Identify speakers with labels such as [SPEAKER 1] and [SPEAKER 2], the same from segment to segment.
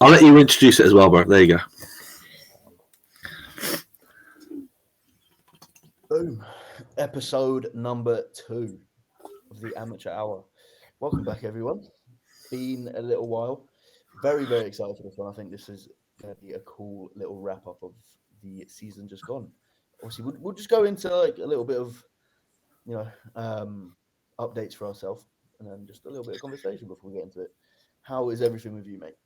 [SPEAKER 1] I'll let you introduce it as well, bro. There you go.
[SPEAKER 2] Boom. Episode number 2 of the Amateur Hour. Welcome back, everyone. Been a little while. Very, very excited for this one. I think this is going to be a cool little wrap-up of the season just gone. Obviously, we'll just go into like a little bit of, updates for ourselves and then just a little bit of conversation before we get into it. How is everything with you, mate?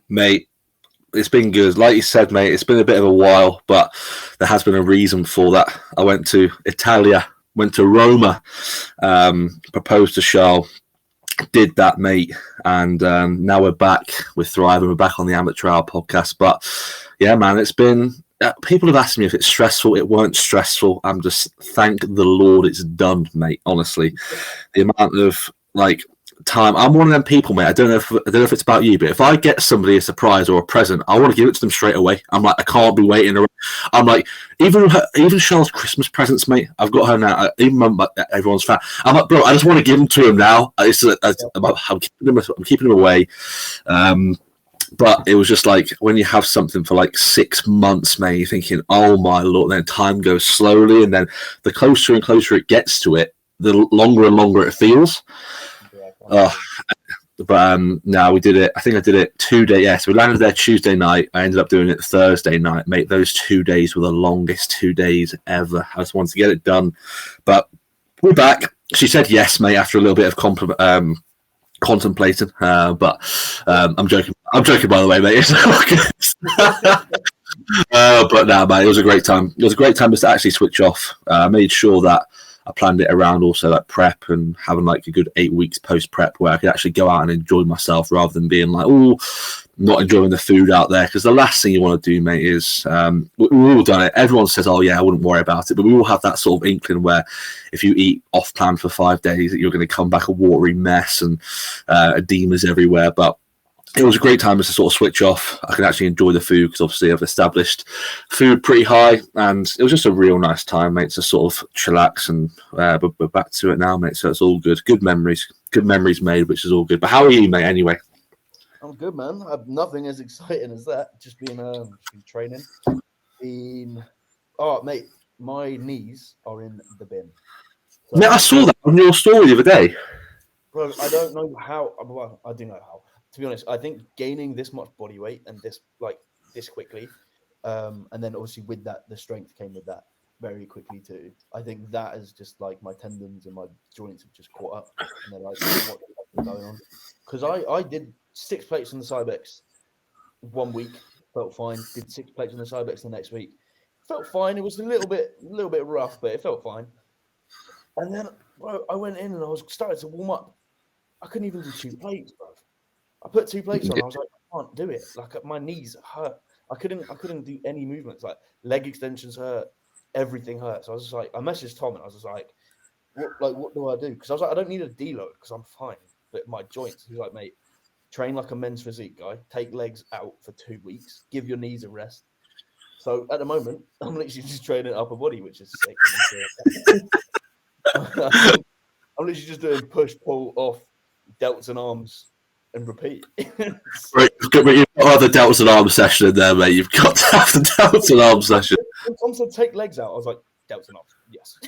[SPEAKER 1] Mate, it's been good. Like you said, mate, it's been a bit of a while, but there has been a reason for that. I went to Italia, went to Roma, proposed to Charles, did that, mate, and now we're back. We're thriving. We're back on the Amateur Hour podcast. But yeah, man, it's been. People have asked me if it's stressful. It weren't stressful. I'm just thank the Lord it's done, mate. Honestly, the amount of time. I'm one of them people, mate. I don't know if it's about you, but if I get somebody a surprise or a present, I want to give it to them straight away. I'm like, I can't be waiting around. I'm like, even Charlotte's Christmas presents, mate. I've got her now. Even everyone's fan. I'm like, bro, I just want to give them to him now. I'm keeping them away. But it was just like when you have something for like 6 months, mate, you're thinking, oh my Lord, then time goes slowly. And then the closer and closer it gets to it, the longer and longer it feels. But no, we did it. I think I did it 2 days. Yeah, so we landed there Tuesday night. I ended up doing it Thursday night, mate. Those 2 days were the longest 2 days ever. I just wanted to get it done. But we're back. She said yes, mate, after a little bit of contemplating. But I'm joking. I'm joking, by the way, mate. But no, mate, it was a great time. It was a great time just to actually switch off. I made sure that I planned it around also like prep and having like a good 8 weeks post prep where I could actually go out and enjoy myself rather than being like, oh, not enjoying the food out there. Because the last thing you want to do, mate, is we've all done it. Everyone says, oh yeah, I wouldn't worry about it, but we all have that sort of inkling where if you eat off plan for 5 days, that you're going to come back a watery mess and edemas everywhere. But it was a great time just to sort of switch off. I could actually enjoy the food because obviously I've established food pretty high, and it was just a real nice time, mate, to sort of chillax. And we're back to it now, mate. So it's all good. Good memories made, which is all good. But how are you, mate? Anyway,
[SPEAKER 2] I'm good, man. I've nothing as exciting as that. Just been training. Mate, my knees are in the bin. So,
[SPEAKER 1] mate, I saw that on your story the other day.
[SPEAKER 2] Bro, I don't know how. Well, I do know how. To be honest, I think gaining this much body weight and this quickly, and then obviously with that, the strength came with that very quickly too. I think that is just like my tendons and my joints have just caught up, and they're like, what's going on? Because I did 6 plates on the Cybex 1 week, felt fine. Did 6 plates on the Cybex the next week, felt fine. It was a little bit rough, but it felt fine. And then I went in and I was starting to warm up. I couldn't even do 2 plates, bro. I put 2 plates on. I was like, I can't do it. Like my knees hurt. I couldn't do any movements. Like leg extensions hurt. Everything hurt. So I was just like, I messaged Tom and I was just like, what do I do? Because I was like, I don't need a deload because I'm fine. But my joints. He was like, mate, train like a men's physique guy. Take legs out for 2 weeks. Give your knees a rest. So at the moment, I'm literally just training upper body, which is sick. I'm literally just doing push, pull, off, delts and arms. And repeat.
[SPEAKER 1] Right, you've got the delts and arms session in there, mate. You've got to have the delts and arms session.
[SPEAKER 2] When Tom said take legs out, I was like, delts and arms, yes.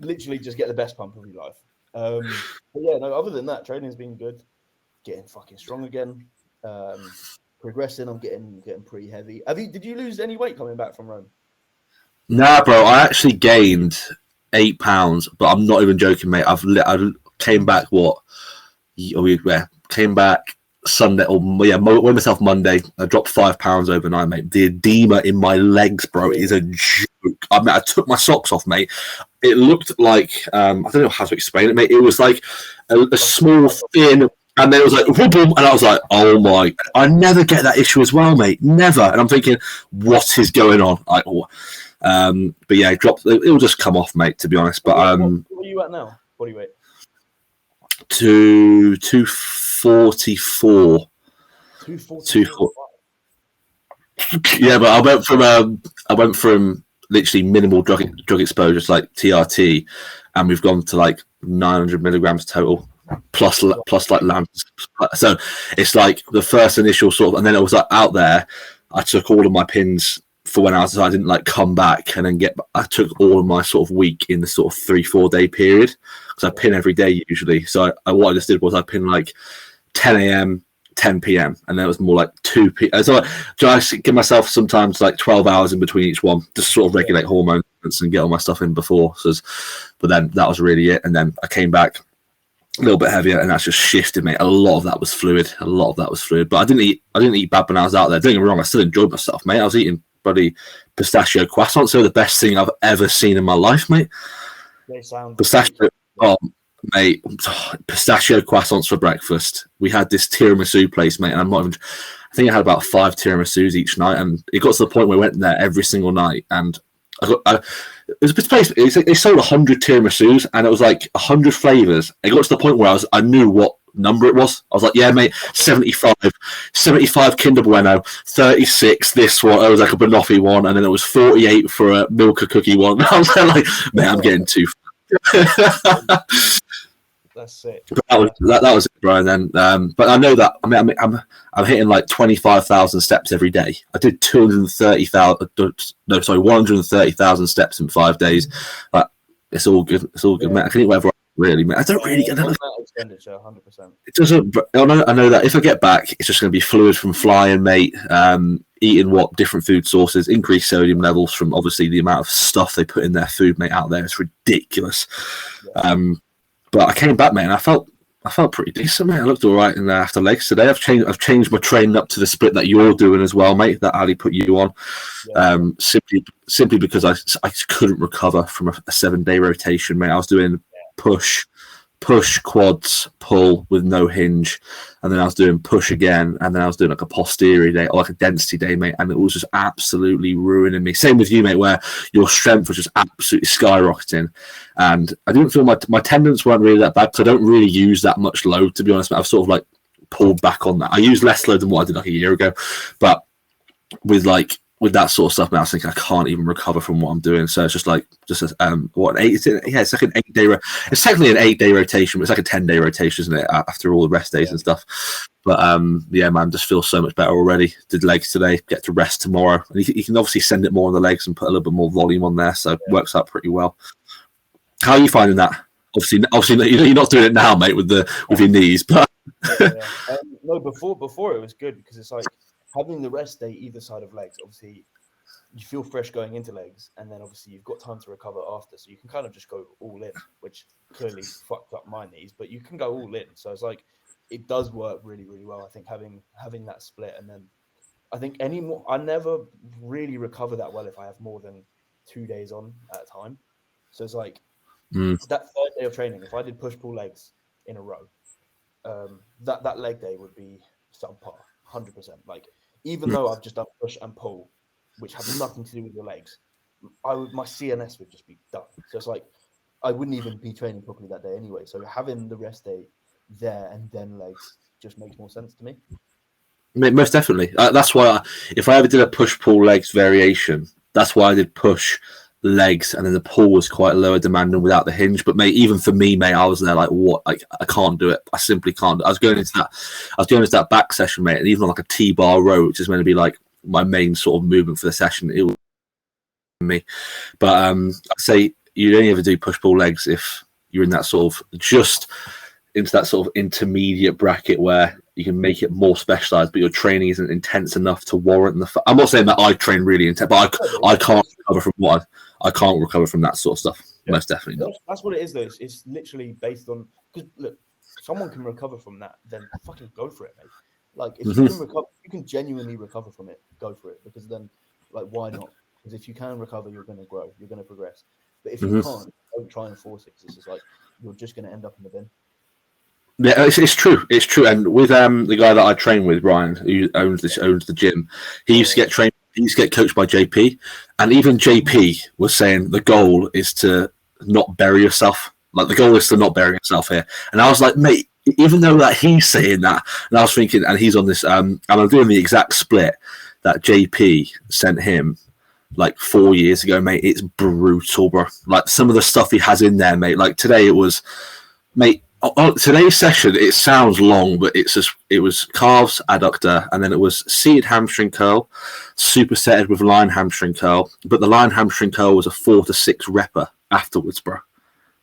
[SPEAKER 2] Literally just get the best pump of your life. But yeah, no, other than that, training's been good. Getting fucking strong again. Progressing, I'm getting pretty heavy. Did you lose any weight coming back from Rome?
[SPEAKER 1] Nah, bro, I actually gained 8 pounds, but I'm not even joking, mate. I came back, came back Sunday, weighed myself Monday. I dropped 5 pounds overnight, mate. The edema in my legs, bro, is a joke. I mean, I took my socks off, mate. It looked like, I don't know how to explain it, mate. It was like a small, thin, and then it was like, boom, boom, and I was like, oh my, I never get that issue as well, mate. Never. And I'm thinking, what is going on? But yeah, it dropped. It'll just come off, mate, to be honest. But
[SPEAKER 2] what are you at now? Body weight?
[SPEAKER 1] To 244. 244. Yeah, but I went from literally minimal drug exposure to like TRT, and we've gone to like 900 milligrams total. plus like lamb. So it's like the first initial sort of, and then it was like out there. I took all of my pins for when I didn't like come back and then I took all of my sort of week in the sort of 3-4 day period because I pin every day usually. So what I just did was I pin like 10 a.m. 10 p.m. and then it was more like 2 p.m. So I give myself sometimes like 12 hours in between each one just to sort of regulate hormones and get all my stuff in before. But then that was really it. And then I came back a little bit heavier, and that's just shifted, mate. A lot of that was fluid. But I didn't eat bad when I was out there. Don't get me wrong, I still enjoyed myself, mate. I was eating bloody pistachio croissants. They're the best thing I've ever seen in my life, mate.
[SPEAKER 2] They sound
[SPEAKER 1] pistachio. Oh, mate, pistachio croissants for breakfast. We had this tiramisu place, mate, and I think I had about 5 tiramisus each night, and it got to the point where we went there every single night, and it was a place. They sold 100 tiramisus, and it was like 100 flavors. It got to the point where I knew what number it was. I was like, yeah, mate, 75 Kinder Bueno, 36 this one. It was like a banoffee one, and then it was 48 for a Milka cookie one. I was like, mate, I'm getting too.
[SPEAKER 2] That's it.
[SPEAKER 1] That was it, Brian. Then, but I know that. I'm hitting like 25,000 steps every day. I did 130,000 steps in 5 days. Like, it's all good. It's all good, mate. I can eat whatever I really, mate. I don't really get that
[SPEAKER 2] expenditure, 100%.
[SPEAKER 1] It doesn't. I know that if I get back, it's just going to be fluid from flying, mate. Eating different food sources, increased sodium levels from obviously the amount of stuff they put in their food, mate. Out there, it's ridiculous. Yeah. But I came back, mate, and I felt pretty decent, mate. I looked all right in the after legs today. I've changed my training up to the split that you're doing as well, mate. That Ali put you on, simply because I couldn't recover from a 7-day rotation, mate. I was doing push, quads, pull with no hinge, and then I was doing push again, and then I was doing like a posterior day or like a density day, mate, and it was just absolutely ruining me. Same with you, mate, where your strength was just absolutely skyrocketing, and I didn't feel my tendons weren't really that bad because I don't really use that much load, to be honest, mate. I've sort of like pulled back on that. I use less load than what I did like a year ago, but with that sort of stuff, man, I was thinking I can't even recover from what I'm doing. So it's just an 8? It's like an 8-day. It's technically an 8-day rotation, but it's like a 10-day rotation, isn't it? After all the rest days and stuff. But yeah, man, just feel so much better already. Did legs today. Get to rest tomorrow. And you can obviously send it more on the legs and put a little bit more volume on there, so it works out pretty well. How are you finding that? Obviously, you're not doing it now, mate, with your knees, but
[SPEAKER 2] no, before it was good because it's like, having the rest day either side of legs, obviously you feel fresh going into legs, and then obviously you've got time to recover after, so you can kind of just go all in, which clearly fucked up my knees, but you can go all in. So it's like it does work really, really well. I think having that split, and then I think I never really recover that well if I have more than 2 days on at a time. So it's like that third day of training, if I did push pull legs in a row, that leg day would be subpar, 100%. Like, even though I've just done push and pull, which have nothing to do with your legs, my CNS would just be done. So it's like I wouldn't even be training properly that day anyway. So having the rest day there and then legs just makes more sense to me.
[SPEAKER 1] Most definitely. That's why if I ever did a push-pull legs variation, that's why I did push legs, and then the pull was quite lower demand and without the hinge. But mate, even for me, mate, I was there like, what? Like, I can't do it. I simply can't. I was going into that back session, mate, and even on like a T-bar row, which is meant to be like my main sort of movement for the session, it was me. But I'd say you'd only ever do push-pull legs if you're in that sort of just into that sort of intermediate bracket where you can make it more specialized, but your training isn't intense enough to warrant I'm not saying that I train really intense, but I can't recover from I can't recover from that sort of stuff. Yeah. Most definitely not.
[SPEAKER 2] That's what it is, though. It's literally based on, because look, if someone can recover from that, then fucking go for it, mate. Like, if you can recover, you can genuinely recover from it, go for it. Because then, like, why not? Because if you can recover, you're going to grow, you're going to progress. But if you can't, don't try and force it. Because it's just like you're just going to end up in the bin.
[SPEAKER 1] Yeah, it's true. It's true. And with the guy that I train with, Brian, who owns the gym, he used to get trained. He used to get coached by JP, and even JP was saying the goal is to not bury yourself. Like, the goal is to not bury yourself here. And I was like, mate, even though that he's saying that, and I was thinking, and he's on this, and I'm doing the exact split that JP sent him like 4 years ago, mate. It's brutal, bro. Like, some of the stuff he has in there, mate. Like, today it was, mate, today's session, it sounds long, but it was calves, adductor, and then it was seated hamstring curl, supersetted with line hamstring curl. But the line hamstring curl was a 4 to 6 repper afterwards, bro.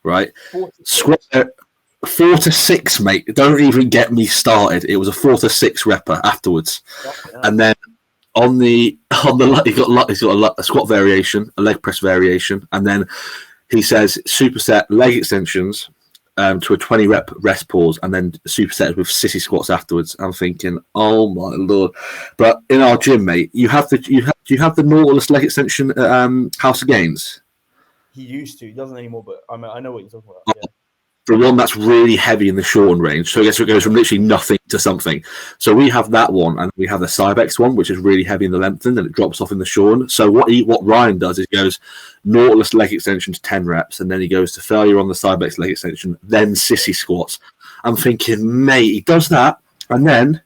[SPEAKER 1] Right? Squat 4 to 6, mate. Don't even get me started. It was a 4 to 6 repper afterwards, and then on the he's got a squat variation, a leg press variation, and then he says superset leg extensions. To a 20 rep rest pause, and then superset with sissy squats afterwards. I'm thinking, oh my lord! But in our gym, mate, do you have the Nautilus leg extension at House of Gains?
[SPEAKER 2] He used to. He doesn't anymore. But I know what you're talking about. Yeah.
[SPEAKER 1] The one that's really heavy in the shorten range. So I guess it goes from literally nothing to something. So we have that one, and we have the Cybex one, which is really heavy in the lengthen, and it drops off in the shorten. So what Ryan does is he goes Nautilus leg extension to 10 reps, and then he goes to failure on the Cybex leg extension, then sissy squats. I'm thinking, mate, he does that, and then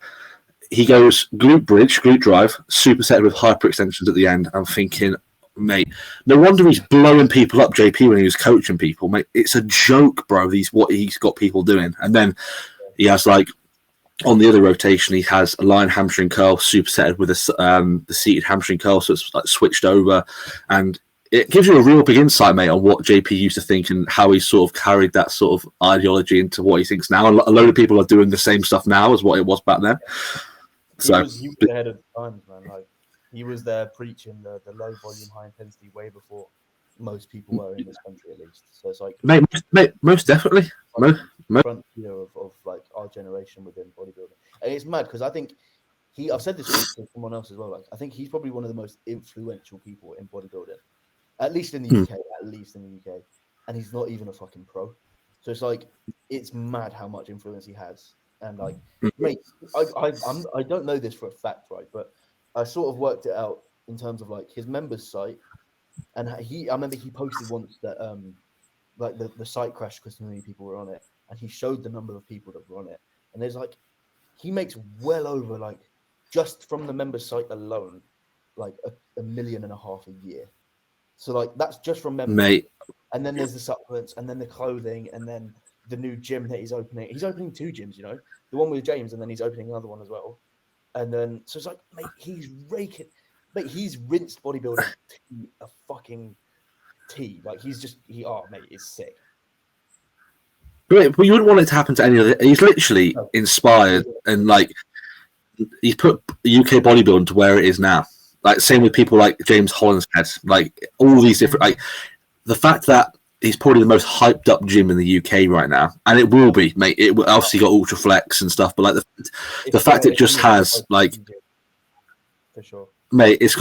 [SPEAKER 1] he goes glute bridge, glute drive, superset with hyper extensions at the end. I'm thinking, mate, no wonder he's blowing people up, JP, when he was coaching people, mate. It's a joke, bro. What he's got people doing, and then he has like on the other rotation, he has a line hamstring curl supersetted with the seated hamstring curl, so it's like switched over, and it gives you a real big insight, mate, on what JP used to think and how he sort of carried that sort of ideology into what he thinks now. And a load of people are doing the same stuff now as what it was back then.
[SPEAKER 2] He was ahead of the times, man. Like, he was there preaching the low volume, high intensity way before most people were in this country, at least. So it's like,
[SPEAKER 1] mate, most definitely,
[SPEAKER 2] frontier of like our generation within bodybuilding, and it's mad because I think I've said this to someone else as well. Like, I think he's probably one of the most influential people in bodybuilding, at least in the UK. At least in the UK, and he's not even a fucking pro. So it's like, it's mad how much influence he has. And like, mate, I don't know this for a fact, right? But I sort of worked it out in terms of like his members site, and I remember he posted once that like the site crashed because too many people were on it, and he showed the number of people that were on it, and there's like, he makes well over, like, just from the members site alone, like $1.5 million a year. So like, that's just from members,
[SPEAKER 1] mate.
[SPEAKER 2] And then there's the supplements, and then the clothing, and then the new gym that he's opening. He's opening 2 gyms, you know, the one with James, and then he's opening another one as well. And then, so it's like, mate, he's raking. Mate, he's rinsed bodybuilding to a fucking T. Like, mate, it's sick.
[SPEAKER 1] But you wouldn't want it to happen to any other. He's literally inspired, and like, he's put UK bodybuilding to where it is now. Like, same with people like James Hollinshead, like all these different, like, the fact that he's probably the most hyped up gym in the UK right now, and it will be, mate. It will obviously got Ultra Flex and stuff, but like the fact it just has, like,
[SPEAKER 2] for sure,
[SPEAKER 1] mate. It's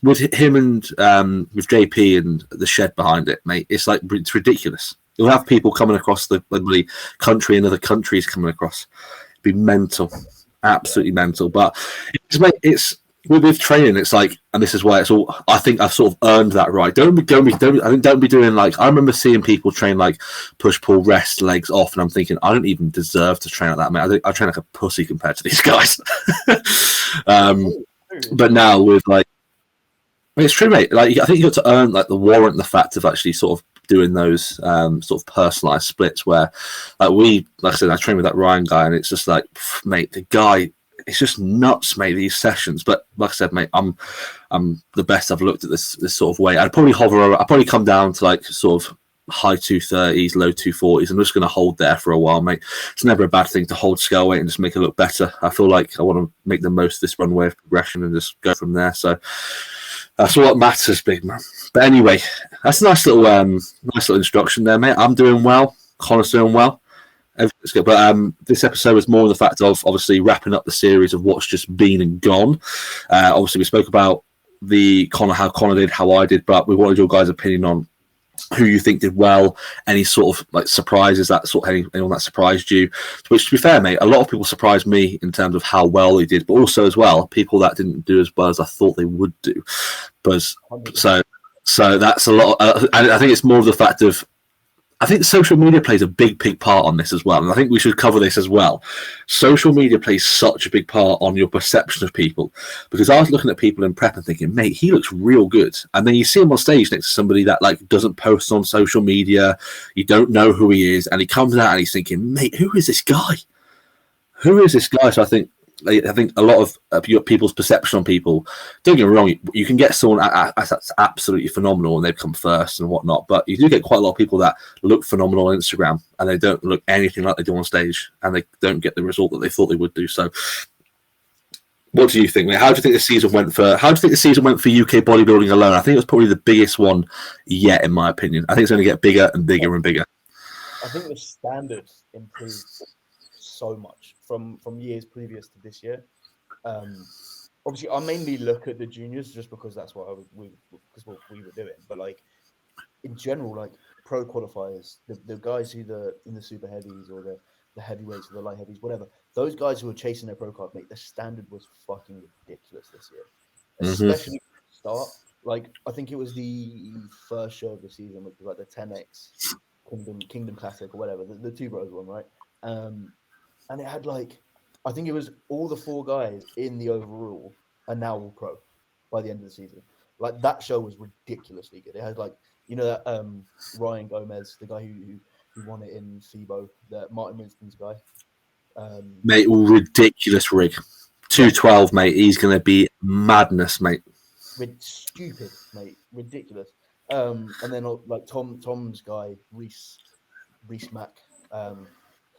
[SPEAKER 1] with him and with JP and the shed behind it, mate. It's like, it's ridiculous. You'll have people coming across the country and other countries coming across. It'd be mental, absolutely mental. But it's with training. It's like, and this is why it's all. I think I've sort of earned that right. Don't be doing like. I remember seeing people train like push, pull, rest, legs off, and I'm thinking, I don't even deserve to train like that, mate. I train like a pussy compared to these guys. But now with like, it's true, mate. Like, I think you got to earn like the warrant, the fact of actually sort of doing those sort of personalized splits where, like I said, I train with that Ryan guy, and it's just like, mate, the guy, it's just nuts, mate, these sessions. But like I said, mate, I'm the best I've looked at this sort of weight. I'd probably come down to like sort of high 230s, low 240s. I'm just going to hold there for a while, mate. It's never a bad thing to hold scale weight and just make it look better. I feel like I want to make the most of this runway of progression and just go from there. So that's what matters, big man. But anyway, that's a nice little instruction there, mate. I'm doing well. Connor's doing well. Everything's good. But this episode was more the fact of obviously wrapping up the series of what's just been and gone. Obviously, we spoke about how Connor did, how I did, but we wanted your guys' opinion on who you think did well, any sort of like surprises, that sort of anyone that surprised you. Which, to be fair, mate, a lot of people surprised me in terms of how well they did, but also as well people that didn't do as well as I thought they would do. But so that's a lot. I think it's more of the fact of I think social media plays a big part on this as well. And I think we should cover this as well. Social media plays such a big part on your perception of people. Because I was looking at people in prep and thinking, mate, he looks real good. And then you see him on stage next to somebody that like doesn't post on social media. You don't know who he is. And he comes out and he's thinking, mate, who is this guy? Who is this guy? So I think a lot of people's perception on people, don't get me wrong, you can get someone that's absolutely phenomenal and they've come first and whatnot, but you do get quite a lot of people that look phenomenal on Instagram and they don't look anything like they do on stage and they don't get the result that they thought they would do. So what do you think? How do you think the season went for UK bodybuilding alone? I think it was probably the biggest one yet, in my opinion. I think it's going to get bigger and bigger and bigger.
[SPEAKER 2] I think the standards improved so much from years previous to this year. Obviously, I mainly look at the juniors just because that's what we were doing. But like in general, like pro qualifiers, the guys who in the super heavies or the heavyweights or the light heavies, whatever, those guys who were chasing their pro card, mate, the standard was fucking ridiculous this year. Especially at the start. Like I think it was the first show of the season, which was like the 10X Kingdom Classic or whatever, the Two Bros one, right? And it had like, I think it was all the 4 guys in the overall are now all pro by the end of the season. Like that show was ridiculously good. It had like, you know, that Ryan Gomez, the guy who won it in FIBO, the Martin Winston's guy.
[SPEAKER 1] Mate, ridiculous rig. 212, mate. He's going to be madness, mate.
[SPEAKER 2] Stupid, mate. Ridiculous. And then like Tom's guy, Reese Mack,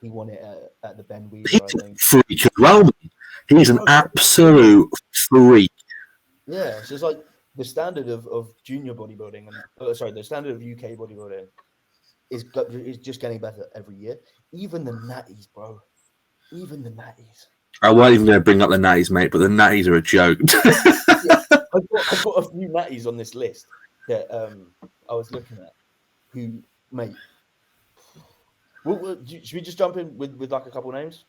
[SPEAKER 2] he won it at the Ben Weaver,
[SPEAKER 1] He's
[SPEAKER 2] I think.
[SPEAKER 1] A freak as well, mate. He's an absolute freak.
[SPEAKER 2] Yeah, so it's like the standard of junior bodybuilding and the standard of UK bodybuilding is just getting better every year. Even the natties, bro. Even the natties.
[SPEAKER 1] I wasn't even going to bring up the natties, mate, but the natties are a joke.
[SPEAKER 2] Yeah, I've got a few natties on this list that I was looking at. Who, mate? Should we just jump in with like a couple names?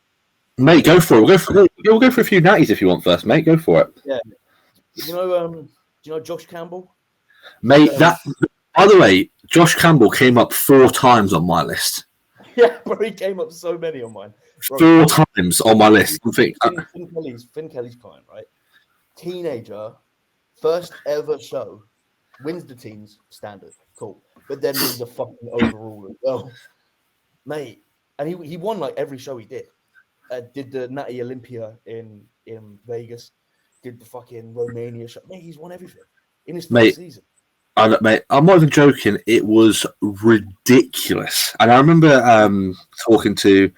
[SPEAKER 1] Mate, go for it. We'll go for a few natties if you want first, mate. Go for it.
[SPEAKER 2] Yeah. Do you know Josh Campbell?
[SPEAKER 1] Mate, by the way, Josh Campbell came up 4 times on my list.
[SPEAKER 2] Yeah, bro, he came up so many on mine.
[SPEAKER 1] Bro, 4 times on my list.
[SPEAKER 2] Finn Kelly's client, right? Teenager, first ever show, wins the teens standard, cool. But then wins a fucking overall as well. Mate, and he won like every show he did. Did the Natty Olympia in Vegas, did the fucking Romania show. Mate, he's won everything in his first season.
[SPEAKER 1] Mate, I'm not even joking. It was ridiculous. And I remember talking to,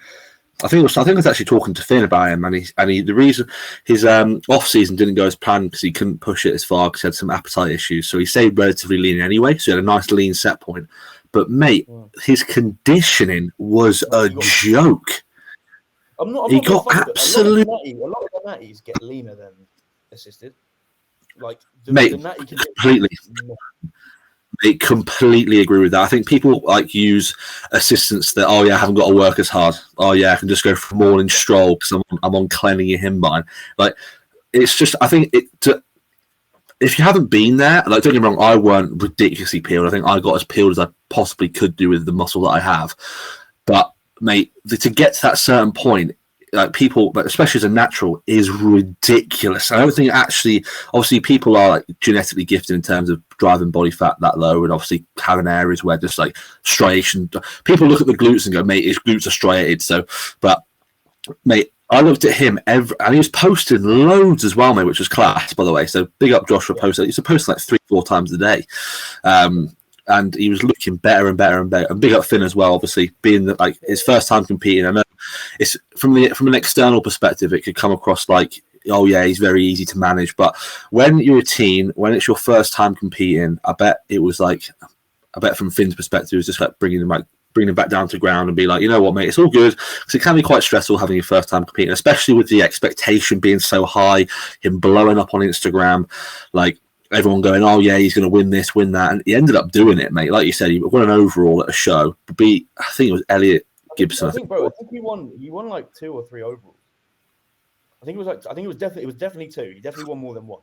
[SPEAKER 1] I think I was actually talking to Finn about him, and the reason his off season didn't go as planned because he couldn't push it as far because he had some appetite issues. So he stayed relatively lean anyway. So he had a nice lean set point. But mate, his conditioning was a joke. He got absolutely.
[SPEAKER 2] A lot of the natties get leaner than assisted. Like
[SPEAKER 1] mate, completely agree with that. I think people like use assistants that I haven't got to work as hard. I can just go for a morning stroll because I'm on cleaning a himbine. Like it's just I think if you haven't been there, like don't get me wrong, I weren't ridiculously peeled. I think I got as peeled as I possibly could do with the muscle that I have. But mate, to get to that certain point, like people, but especially as a natural, is ridiculous. I don't think obviously people are like genetically gifted in terms of driving body fat that low, and obviously having areas where just like striation. People look at the glutes and go, mate, his glutes are striated. So, but mate, I looked at him and he was posting loads as well, mate, which was class, by the way. So big up Josh for posting. He's posting like 3-4 times a day. And he was looking better and better and better. And big up Finn as well, obviously, being that like his first time competing. I know it's from an external perspective, it could come across like, oh yeah, he's very easy to manage. But when you're a teen, when it's your first time competing, I bet from Finn's perspective, it was just like bringing him back down to ground and be like, you know what, mate, it's all good. Because it can be quite stressful having your first time competing, especially with the expectation being so high, him blowing up on Instagram, like everyone going, oh yeah, he's going to win this, win that. And he ended up doing it, mate. Like you said, he won an overall at a show. I think it was Elliot Gibson.
[SPEAKER 2] I think he won like 2 or 3 overalls. I think it was definitely 2. He definitely won more than 1.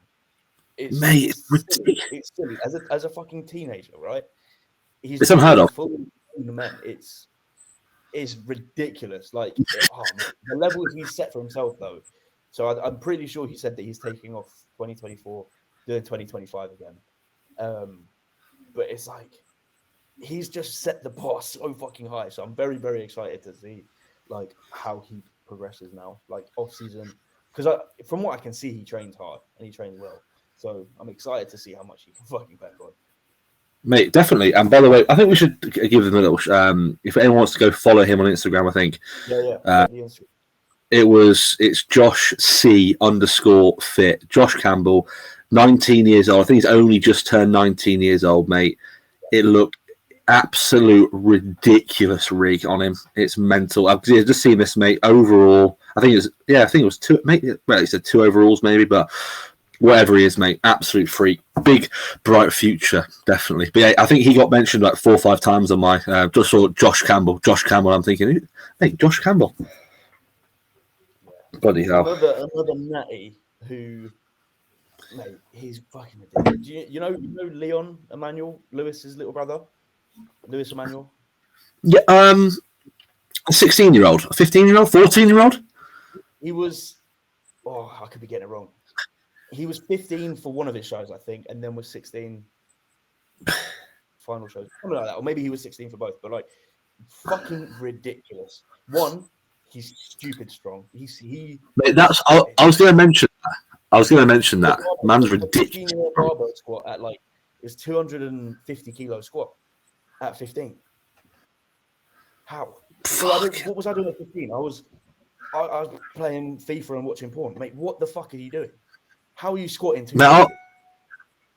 [SPEAKER 2] It's ridiculous. It's silly. As a fucking teenager, right?
[SPEAKER 1] It's unheard of.
[SPEAKER 2] the men, it's ridiculous. Like the levels he's set for himself, though. So I'm pretty sure he said that he's taking off 2024, doing 2025 again. But it's like he's just set the bar so fucking high. So I'm very, very excited to see like how he progresses now, like off season. Because from what I can see, he trains hard and he trains well. So I'm excited to see how much he can fucking back on.
[SPEAKER 1] Mate, definitely. And by the way, I think we should give him a little. If anyone wants to go follow him on Instagram, I think.
[SPEAKER 2] Yeah.
[SPEAKER 1] It's Josh C_fit. Josh Campbell, 19 years old. I think he's only just turned 19 years old, mate. It looked absolute ridiculous rig on him. It's mental. I've just seen this, mate. Overall, I think it was two. Mate, well, he said 2 overalls, maybe, but. Whatever he is, mate, absolute freak. Big, bright future, definitely. But yeah, I think he got mentioned like 4 or 5 times on my. Just saw Josh Campbell. I'm thinking, mate, Josh Campbell. Bloody hell.
[SPEAKER 2] Another natty who, mate, he's fucking ridiculous. You know Leon Emmanuel, Lewis's little brother, Lewis Emmanuel.
[SPEAKER 1] Yeah, a 16-year-old, a 15-year-old, 14-year-old.
[SPEAKER 2] He was. Oh, I could be getting it wrong. He was 15 for one of his shows, I think, and then was 16 final shows, something like that. Or maybe he was 16 for both, but like fucking ridiculous. One, he's stupid strong. Mate,
[SPEAKER 1] that's I was going to mention that. Man's ridiculous.
[SPEAKER 2] Barbell squat at like it's 250 kilo squat at 15. How? So what was I doing at 15? I was playing FIFA and watching porn. Mate, what the fuck are you doing? How are you squatting?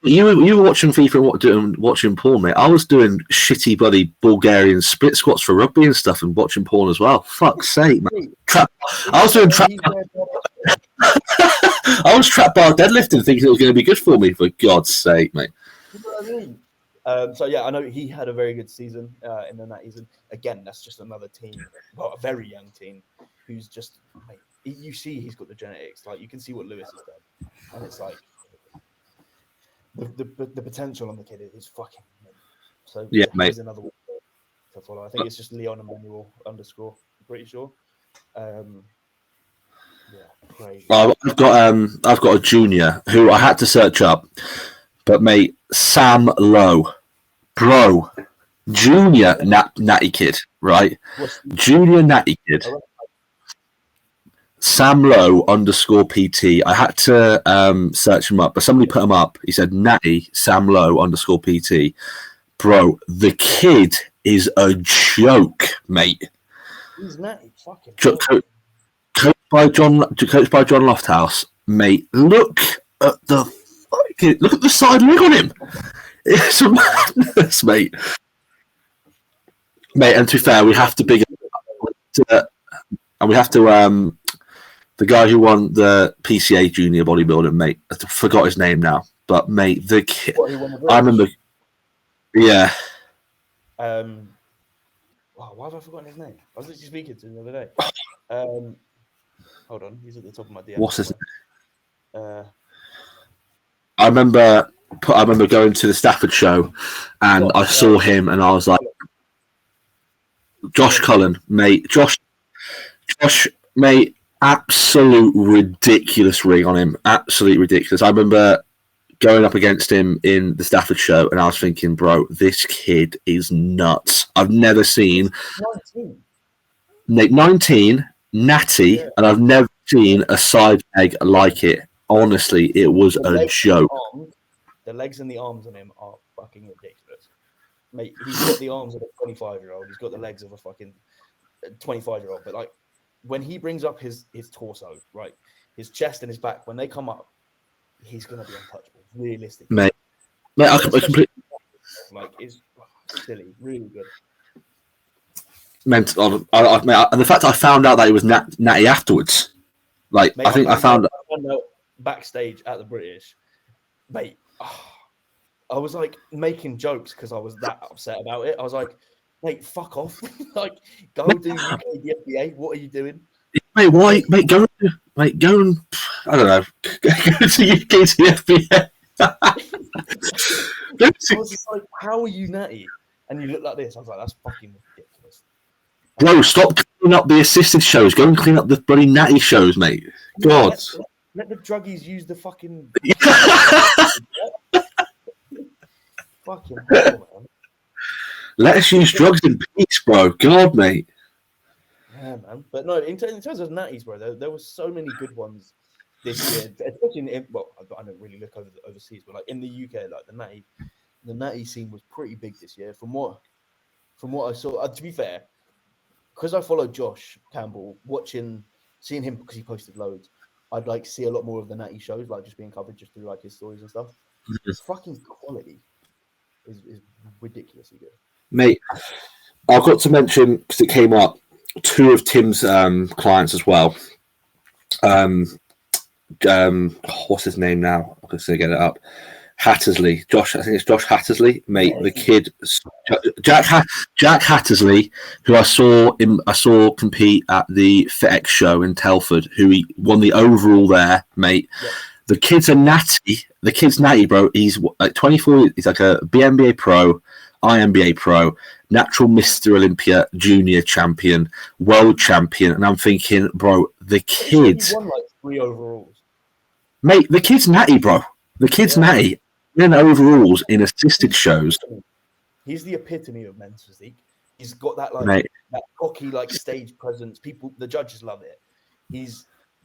[SPEAKER 1] You were watching FIFA and watching porn, mate. I was doing shitty bloody Bulgarian split squats for rugby and stuff and watching porn as well. Fuck's sake, man. I was doing trap. I was trap bar deadlifting thinking it was going to be good for me, for God's sake, mate.
[SPEAKER 2] You know what I mean? So yeah, I know he had a very good season in the 90s. And again, that's just another team, well, a very young team who's just, mate, you see he's got the genetics. Like you can see what Lewis has done. And it's like the potential on the kid is fucking. So
[SPEAKER 1] yeah, mate.
[SPEAKER 2] Another one to follow. I think it's just Leon Emmanuel _. I'm pretty sure. Crazy.
[SPEAKER 1] I've got a junior who I had to search up, but mate, Sam Lowe, bro, junior natty kid, right? Junior natty kid. Sam Lowe _PT. I had to search him up, but somebody put him up. He said natty Sam Lowe _PT. Bro, the kid is a joke, mate.
[SPEAKER 2] He's natty, fucking.
[SPEAKER 1] Coached by John Lofthouse, mate. Look at the side leg on him. It's madness, mate. Mate, and to be fair, we have to big up, and we have to the guy who won the PCA junior bodybuilding, mate. I forgot his name now, but mate, the kid. I remember. Yeah.
[SPEAKER 2] Wow, why have I forgotten his name? I was literally speaking to him the other day. Hold on, he's at the top of my DM.
[SPEAKER 1] What's his name? I remember going to the Stafford show, and I saw him, and I was like, Josh Cullen, mate. Josh, mate. Absolute ridiculous rig on him. Absolutely ridiculous. I remember going up against him in the Stafford show, and I was thinking, bro, this kid is nuts. I've never seen 19 natty, and I've never seen a side leg like it. Honestly, it was a joke.
[SPEAKER 2] The legs and the arms on him are fucking ridiculous. Mate, he's got the arms of a 25-year-old. He's got the legs of a fucking 25-year-old. But like, when he brings up his torso, right, his chest and his back, when they come up, he's going to be untouchable, realistically.
[SPEAKER 1] Mate, I completely...
[SPEAKER 2] Like, it's silly, really good.
[SPEAKER 1] And the fact I found out that he was natty afterwards, like, mate, I found out
[SPEAKER 2] backstage at the British, mate, I was, like, making jokes because I was that upset about it. I was like, mate, fuck off. Like, go do UK DFBA. What are you doing?
[SPEAKER 1] Mate, why? Mate, go and, I don't know, go to UK DFBA.
[SPEAKER 2] I was just like, how are you natty? and you look like this. I was like, that's fucking ridiculous.
[SPEAKER 1] Bro, stop cleaning up the assisted shows. Go and clean up the bloody natty shows, mate. God.
[SPEAKER 2] Let the druggies use the fucking... fucking hell, man.
[SPEAKER 1] Let us use drugs in peace, bro. God, mate.
[SPEAKER 2] Yeah, man. But no, in terms of natties, bro, there were so many good ones this year. Especially well, I don't really look overseas, but like in the UK, like the natty scene was pretty big this year. From what I saw, to be fair, because I followed Josh Campbell, seeing him because he posted loads, I'd like see a lot more of the natty shows, like just being covered just through like his stories and stuff. The fucking quality is ridiculously good.
[SPEAKER 1] Mate, I've got to mention, because it came up, two of Tim's clients as well. What's his name now? I'm going to get it up. Hattersley. Josh, I think it's Josh Hattersley. Mate, the kid, Jack Hattersley, who I saw compete at the FitX show in Telford, who he won the overall there, mate. Yeah. The kid's a natty. The kid's natty, bro. He's like 24. He's like a BNBA pro, INBA pro, natural Mr. Olympia, junior champion, world champion. And I'm thinking, bro, the kid...
[SPEAKER 2] He won like 3 overalls.
[SPEAKER 1] Mate, the kid's natty, bro. The kid's natty. In overalls in assisted shows.
[SPEAKER 2] He's the epitome of men's physique. He's got that like that cocky like stage presence. The judges love it.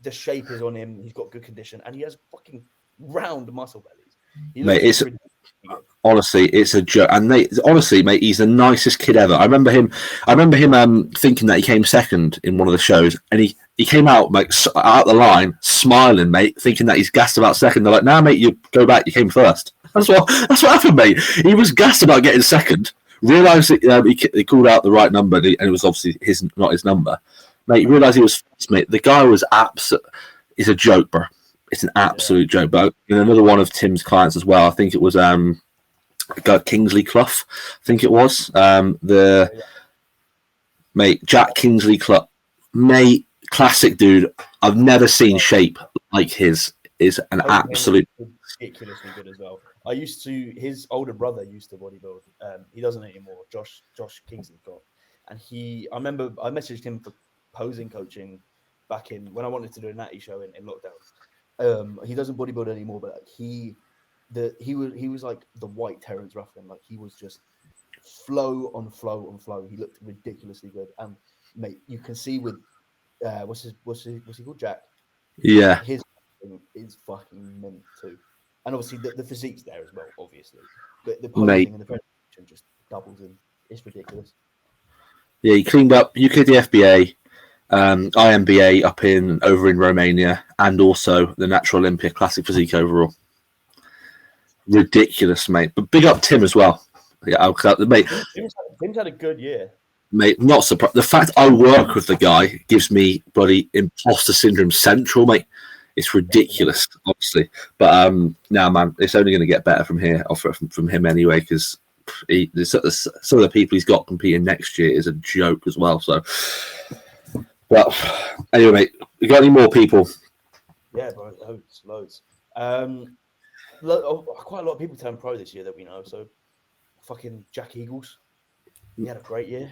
[SPEAKER 2] The shape is on him. He's got good condition, and he has fucking round muscle bellies.
[SPEAKER 1] Mate, honestly, it's a joke. And honestly, mate, he's the nicest kid ever. I remember him thinking that he came second in one of the shows, and he came out like out the line smiling, mate, thinking that he's gassed about second. They're like, "Nah, mate, you go back. You came first." That's what happened, mate. He was gassed about getting second. Realised that he called out the right number, and it was obviously not his number. Mate, he realised he was first, mate. The guy was it's a joke, bro. It's an absolute joke. But another one of Tim's clients as well. I think it was Kingsley Clough. I think it was mate, Jack Kingsley Clough, mate, classic dude. I've never seen shape like his. Is an absolute
[SPEAKER 2] ridiculously good as well. His older brother used to bodybuild. He doesn't anymore. Josh Kingsley got, and I remember I messaged him for posing coaching back in when I wanted to do a natty show in lockdown. He doesn't bodybuild anymore, but like he was like the white Terrence Ruffin. Like he was just flow on flow on flow. He looked ridiculously good, and mate, you can see with what's he called, Jack?
[SPEAKER 1] Yeah,
[SPEAKER 2] his is fucking mint too, and obviously the physique's there as well, obviously. But the posing and the presentation just doubles in. It's ridiculous.
[SPEAKER 1] Yeah, he cleaned up UKDFBA, IMBA over in Romania, and also the Natural Olympia Classic Physique overall. Ridiculous, mate. But big up Tim as well. Yeah, mate.
[SPEAKER 2] Tim's had a good year.
[SPEAKER 1] Mate, not surprised. The fact I work with the guy gives me bloody imposter syndrome central, mate. It's ridiculous, obviously. But now, man, it's only going to get better from here, or from him anyway, because some of the people he's got competing next year is a joke as well. So, well, anyway, mate, you got any more people?
[SPEAKER 2] Yeah, bro, loads. Quite a lot of people turned pro this year that we know. So, fucking Jack Eagles, he had a great year.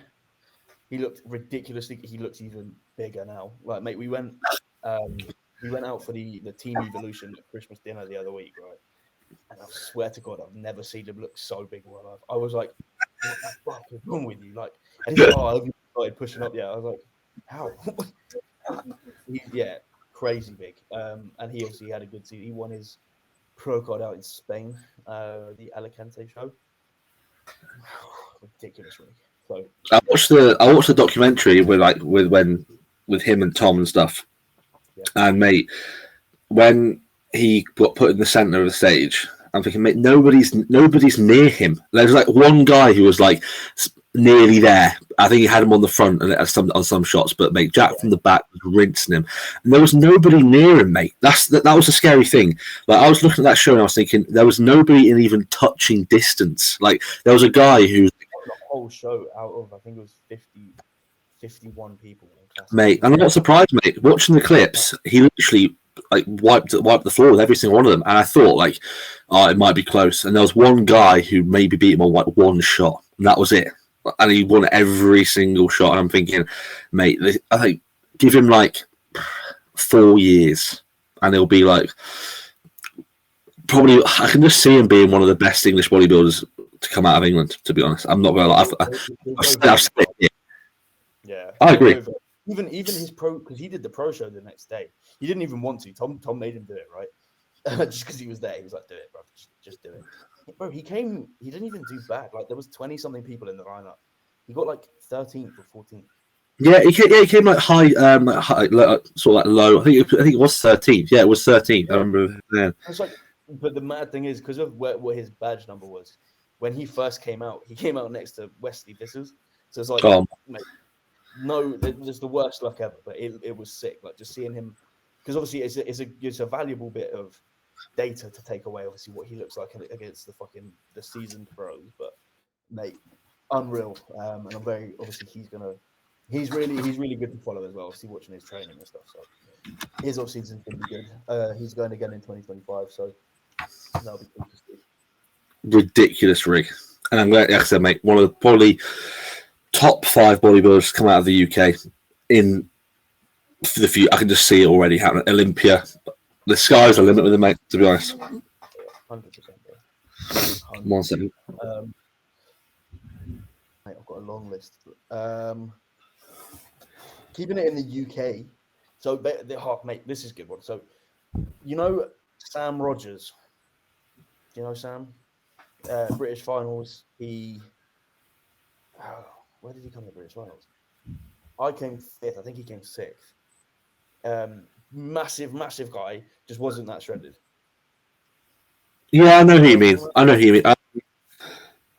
[SPEAKER 2] He looked ridiculously. He looks even bigger now. Like, mate, we went out for the team evolution at Christmas dinner the other week, right? And I swear to God, I've never seen him look so big in my life. I was like, "What the fuck is wrong with you?" Like, and he's like, "Oh, I hope you started pushing up." Yeah, I was like, "How?" Crazy big. And he obviously had a good season. He won his pro card out in Spain, the Alicante show. Ridiculous, really. So
[SPEAKER 1] I watched the documentary with him and Tom and stuff. Yeah. And mate, when he got put in the center of the stage, I'm thinking, mate, nobody's near him. There's like one guy who was like nearly there. I think he had him on the front and on some shots, but mate, Jack from the back was rinsing him, and there was nobody near him, mate. That was a scary thing. Like, I was looking at that show and I was thinking there was nobody in even touching distance. Like, there was a guy who
[SPEAKER 2] the whole show out of, I think it was 51 people.
[SPEAKER 1] Mate, and I'm not surprised, mate. Watching the clips, he literally like wiped the floor with every single one of them, and I thought like, oh, it might be close. And there was one guy who maybe beat him on like one shot. That was it. And he won every single shot. And I'm thinking, mate, I think give him like 4 years and he'll be like, probably, I can just see him being one of the best English bodybuilders to come out of England, to be honest. I'm not going to lie. I've said it here.
[SPEAKER 2] Yeah.
[SPEAKER 1] I agree.
[SPEAKER 2] Even his pro, because he did the pro show the next day. He didn't even want to. Tom made him do it, right? Just because he was there. He was like, do it, bro. Just do it. Bro, he didn't even do bad. Like, there was 20-something people in the lineup. He got like 13th or 14th.
[SPEAKER 1] Yeah, he came like high, sort of like low. I think it was 13th. Yeah, it was 13th. Yeah. I remember then.
[SPEAKER 2] It's like, but the mad thing is, because of what his badge number was, when he first came out, he came out next to Wesley Bissers. So it's like, mate, no, it was the worst luck ever. But it was sick. Like, just seeing him, because obviously it's a valuable bit of data to take away. Obviously, what he looks like against the seasoned pros. But mate, unreal. And I'm very obviously he's really good to follow as well. Obviously, watching his training and stuff. So his off season's gonna be good. He's going again in 2025. So that'll be cool to see.
[SPEAKER 1] Ridiculous rig. And I'm glad, like I said, mate, one of the probably top 5 bodybuilders to come out of the UK in the future. I can just see it already happening. Olympia. The sky's the limit with him, mate, to be honest.
[SPEAKER 2] 100%.
[SPEAKER 1] 1 second.
[SPEAKER 2] Mate, I've got a long list. Keeping it in the UK. So, mate, this is a good one. So, you know Sam Rogers? Do you know Sam? British finals. Where did he come to British finals? I came 5th. I think he came 6th. Massive guy. Just wasn't that shredded.
[SPEAKER 1] Yeah, I know who you mean.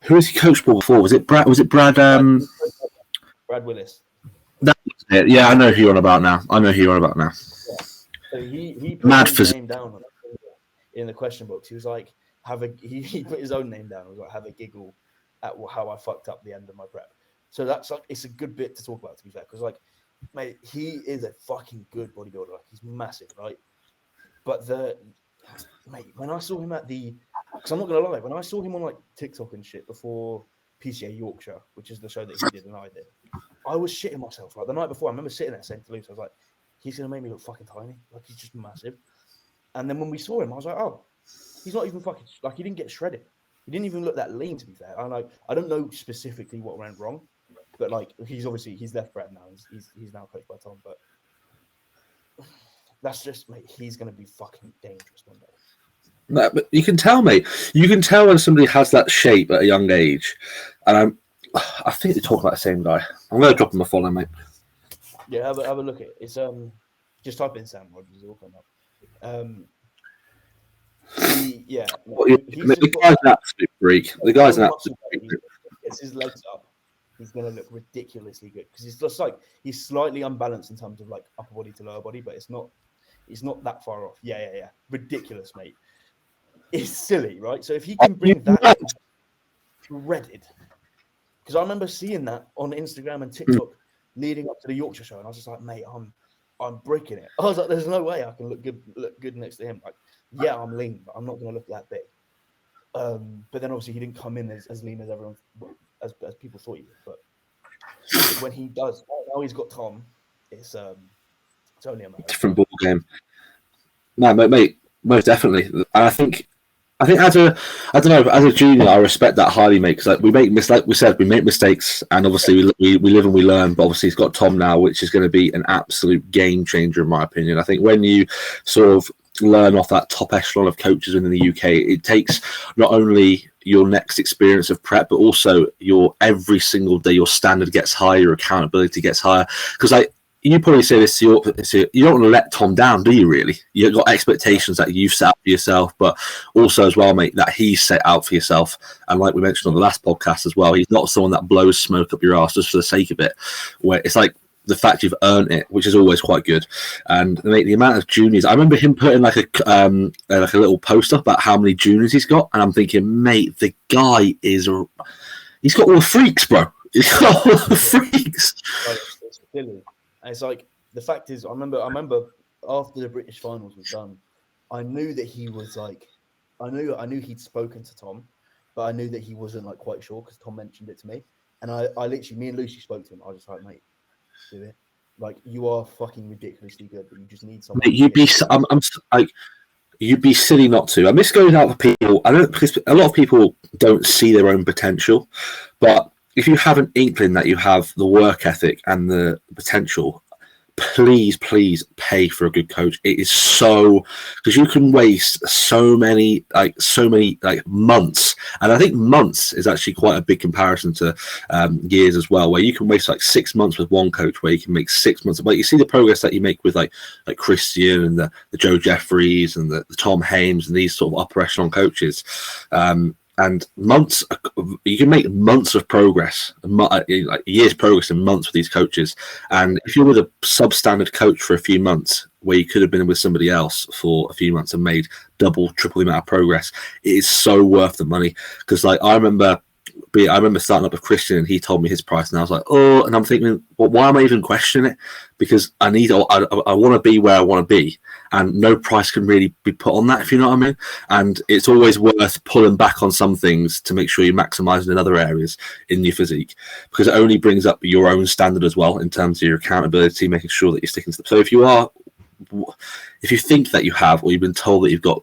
[SPEAKER 1] Who was he coached before? Was it Brad? Brad
[SPEAKER 2] Willis.
[SPEAKER 1] That was it. Yeah, I know who you're on about now.
[SPEAKER 2] Yeah. So he put his name down in the question box. He was like, he put his own name down. He was like, have a giggle at how I fucked up the end of my prep. So that's like, it's a good bit to talk about, to be fair, because like, mate, he is a fucking good bodybuilder. Like, he's massive, right? But when I saw him because I'm not gonna lie, when I saw him on like TikTok and shit before PCA Yorkshire, which is the show that he did and I did, I was shitting myself. Like the night before, I remember sitting there saying to Luce, I was like, he's gonna make me look fucking tiny. Like, he's just massive. And then when we saw him, I was like, oh, he's not even fucking, like, he didn't get shredded. He didn't even look that lean, to be fair. I don't know specifically what went wrong, but like, he's left Brad now. He's now coached by Tom, but that's just, mate, he's gonna be fucking dangerous one day.
[SPEAKER 1] No, but you can tell, mate. You can tell when somebody has that shape at a young age. And I think they talk about the same guy. I'm going to drop him a follow, mate.
[SPEAKER 2] Yeah, have a look at it. It's just type in Sam Rogers, it'll come up.
[SPEAKER 1] The guy's an absolute freak. The guy's an absolute freak.
[SPEAKER 2] Gets his legs up, he's going to look ridiculously good because it's just like he's slightly unbalanced in terms of like upper body to lower body, but it's not that far off. Yeah. Ridiculous, mate. It's silly, right? So if he can bring that shredded, because I remember seeing that on Instagram and TikTok leading up to the Yorkshire show, and I was just like, mate, I'm bricking it. I was like, there's no way I can look good next to him. Like, yeah, I'm lean, but I'm not going to look that big. But then obviously he didn't come in as lean as everyone, as people thought he would. But when he does, now he's got Tom. It's only a matter.
[SPEAKER 1] Different ball game. No, mate, most definitely. And I think as a junior, I respect that highly, mate. Because we make mistakes, and obviously we live and we learn. But obviously, he's got Tom now, which is going to be an absolute game changer, in my opinion. I think when you sort of learn off that top echelon of coaches in the UK, it takes not only your next experience of prep, but also your every single day, your standard gets higher, your accountability gets higher. Because you probably say this you don't want to let Tom down, do you really? You've got expectations that you've set out for yourself, but also as well, mate, that he's set out for yourself. And like we mentioned on the last podcast as well, he's not someone that blows smoke up your ass just for the sake of it, where it's like the fact you've earned it, which is always quite good. And mate, the amount of juniors, I remember him putting like a little post up about how many juniors he's got, and I'm thinking, mate, the guy he's got all the freaks, bro. He's got all the freaks.
[SPEAKER 2] It's silly. And it's like, the fact is, I remember after the British finals was done, I knew that he was like, I knew he'd spoken to Tom, but I knew that he wasn't like quite sure because Tom mentioned it to me. And I literally, me and Lucy spoke to him. I was just like, mate, do it. Like, you are fucking ridiculously good, but you just need someone.
[SPEAKER 1] Mate, you'd be silly not to. And this goes out for people. I don't, because a lot of people don't see their own potential, but if you have an inkling that you have the work ethic and the potential, please pay for a good coach. It is so, because you can waste so many months, and I think months is actually quite a big comparison to years as well, where you can waste like 6 months with one coach, where you can make 6 months. But you see the progress that you make with like Christian and the Joe Jeffries and the Tom Hames and these sort of upper echelon coaches. And months, you can make months of progress, like years progress in months with these coaches. And if you're with a substandard coach for a few months, where you could have been with somebody else for a few months and made double, triple the amount of progress, it is so worth the money. Because like I remember starting up with Christian, and he told me his price, and I was like, oh, and I'm thinking, well, why am I even questioning it? Because I want to be where I want to be, and no price can really be put on that, if you know what I mean. And it's always worth pulling back on some things to make sure you maximise in other areas in your physique, because it only brings up your own standard as well in terms of your accountability, making sure that you're sticking to. So if you think that you have, or you've been told that you've got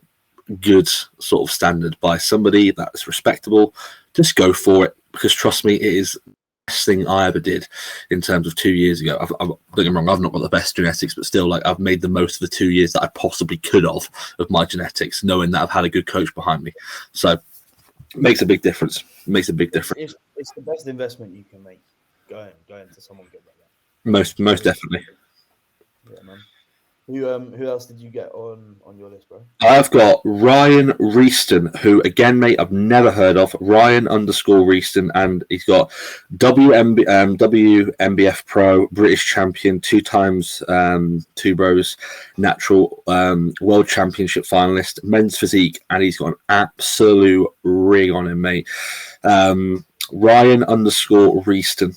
[SPEAKER 1] good sort of standard by somebody that's respectable, just go for it, because trust me, it is the best thing I ever did in terms of 2 years ago. Don't get me wrong, I've not got the best genetics, but still, like, I've made the most of the 2 years that I possibly could of my genetics, knowing that I've had a good coach behind me. So it makes a big difference. It's
[SPEAKER 2] the best investment you can make, going to someone good like that.
[SPEAKER 1] Most definitely.
[SPEAKER 2] Yeah, man. Who else did you get on your list, bro?
[SPEAKER 1] I've got Ryan Reeston, who, again, mate, I've never heard of. Ryan_Reeston, and he's got WMBF Pro, British champion, 2 times, 2 bros, natural, world championship finalist, men's physique, and he's got an absolute ring on him, mate. Ryan_Reeston.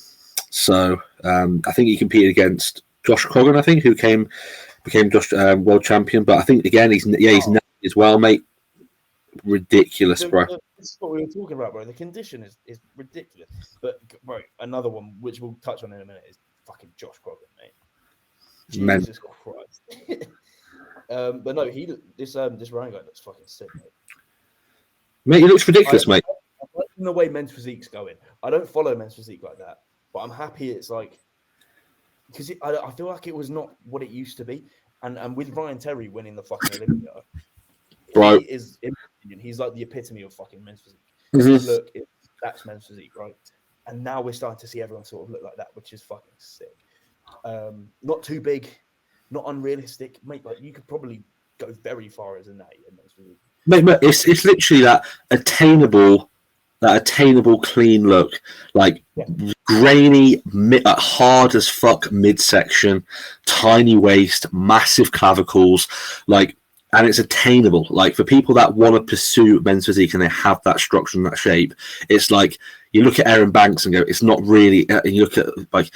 [SPEAKER 1] So I think he competed against Josh Croggan, I think, who became world champion. But I think, again, he's now as well, mate. Ridiculous, bro.
[SPEAKER 2] This is what we were talking about, bro. The condition is ridiculous. But, bro, another one which we'll touch on in a minute is fucking Josh Croggan, mate. Jesus Christ. But no, this Ryan guy looks fucking sick, mate.
[SPEAKER 1] Mate, he looks ridiculous, mate.
[SPEAKER 2] I'm liking the way men's physique's going. I don't follow men's physique like that, but I'm happy it's like, because I feel like it was not what it used to be. And with Ryan Terry winning the fucking Olympia,
[SPEAKER 1] right,
[SPEAKER 2] he's like the epitome of fucking men's physique.
[SPEAKER 1] Mm-hmm.
[SPEAKER 2] Look, that's men's physique, right? And now we're starting to see everyone sort of look like that, which is fucking sick. Not too big, not unrealistic, mate. Like, you could probably go very far as a natty in men's physique.
[SPEAKER 1] Mate, it's literally that attainable, clean look, like grainy, hard as fuck midsection, tiny waist, massive clavicles, like, and it's attainable. Like, for people that want to pursue men's physique and they have that structure and that shape, it's like you look at Aaron Banks and go, it's not really. And you look at like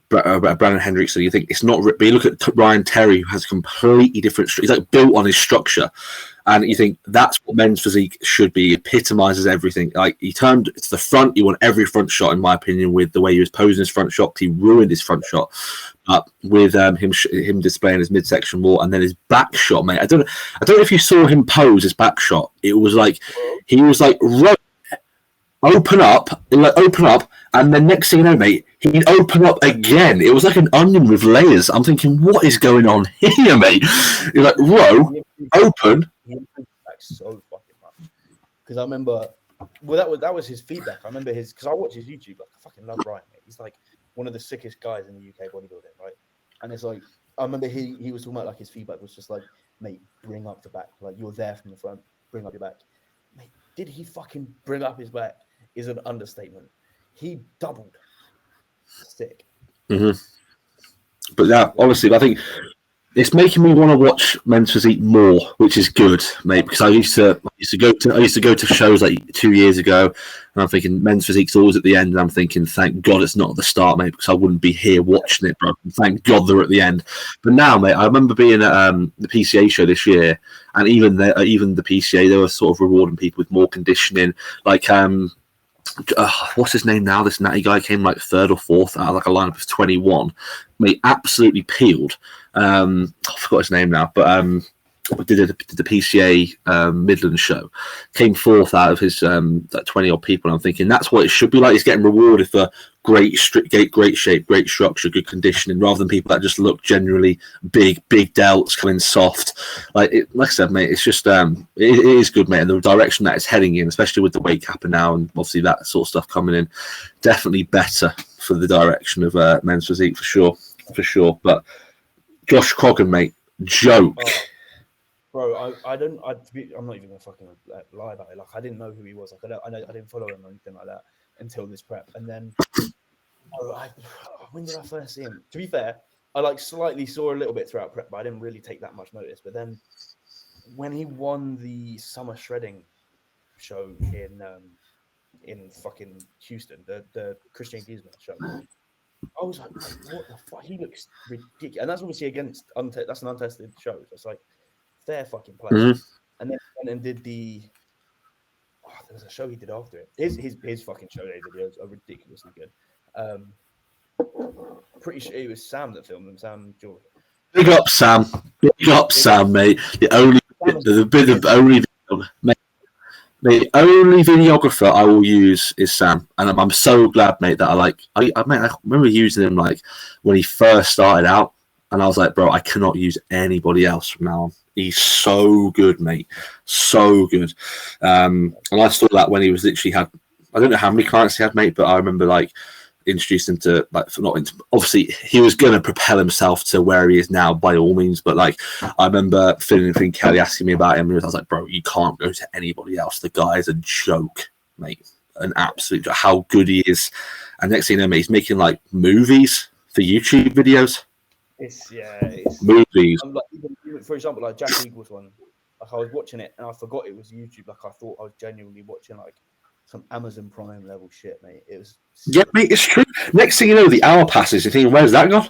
[SPEAKER 1] Brandon Hendrickson, you think it's not. But you look at Ryan Terry, who has a completely different. He's like built on his structure. And you think that's what men's physique should be. Epitomizes everything. Like, he turned to the front. He won every front shot, in my opinion, with the way he was posing his front shot. He ruined his front shot, with him displaying his midsection more, and then his back shot, mate. I don't know if you saw him pose his back shot. It was like he was like open up, and then next thing you know, mate, he'd open up again. It was like an onion with layers. I'm thinking, what is going on here, mate? You're like, row, open.
[SPEAKER 2] He improved back so fucking much. Because I remember, well, that was his feedback. I remember because I watch his YouTube. Like, I fucking love Ryan, mate. He's like one of the sickest guys in the UK bodybuilding, right? And it's like, I remember he was talking about, like, his feedback was just like, mate, bring up the back. Like, you're there from the front, bring up your back. Mate, did he fucking bring up his back? Is an understatement. He doubled. Sick.
[SPEAKER 1] Mm-hmm. But yeah, honestly, I think It's making me want to watch Men's Physique more, which is good, mate. Because I used to go to shows like 2 years ago, and I'm thinking Men's Physique's always at the end, and I'm thinking, thank God it's not at the start, mate, because I wouldn't be here watching it, bro. Thank God they're at the end. But now, mate, I remember being at the PCA show this year, and even the PCA, they were sort of rewarding people with more conditioning, like what's his name now? This natty guy came like third or fourth out of like a lineup of 21. Mate, absolutely peeled. I forgot his name now, but did the PCA Midland show, came fourth out of his 20 odd people. And I'm thinking that's what it should be like. He's getting rewarded for great shape, great structure, good conditioning, rather than people that just look generally big delts coming soft. Like I said, mate, it's just it is good, mate, and the direction that it's heading in, especially with the weight capper now and obviously that sort of stuff coming in, definitely better for the direction of Men's Physique for sure. But Josh Croggan, mate, joke.
[SPEAKER 2] Oh. Bro, I'm not even gonna fucking lie about it. Like, I didn't know who he was. Like, I didn't follow him or anything like that until this prep. And then, when did I first see him? To be fair, I like slightly saw a little bit throughout prep, but I didn't really take that much notice. But then, when he won the summer shredding show in fucking Houston, the Christian Giesman show, I was like, what the fuck? He looks ridiculous, and that's obviously against that's an untested show. So it's like fair fucking play. Mm-hmm. And then went and did there was a show he did after it. His fucking show day videos are ridiculously good. Pretty sure it was Sam that filmed them. Sam George.
[SPEAKER 1] Big up Sam, mate. The only videographer I will use is Sam, and I'm so glad, mate, that I remember using him like when he first started out, and I was like, bro, I cannot use anybody else from now on. He's so good, mate, so good. And I saw that when he was literally had, I don't know how many clients he had, mate, but I remember like introduced him to obviously he was going to propel himself to where he is now by all means, but like I remember Finn Kelly asking me about him, and I was like, bro, you can't go to anybody else. The guy is a joke, mate, an absolute joke, how good he is. And next thing you know, mate, he's making like movies for YouTube videos.
[SPEAKER 2] It's
[SPEAKER 1] movies.
[SPEAKER 2] Like, even, for example, like Jack Eagles one, like I was watching it and I forgot it was YouTube. Like I thought I was genuinely watching like some Amazon Prime level shit, mate. It was
[SPEAKER 1] mate, it's true. Next thing you know, the hour passes. You're thinking, where's that gone?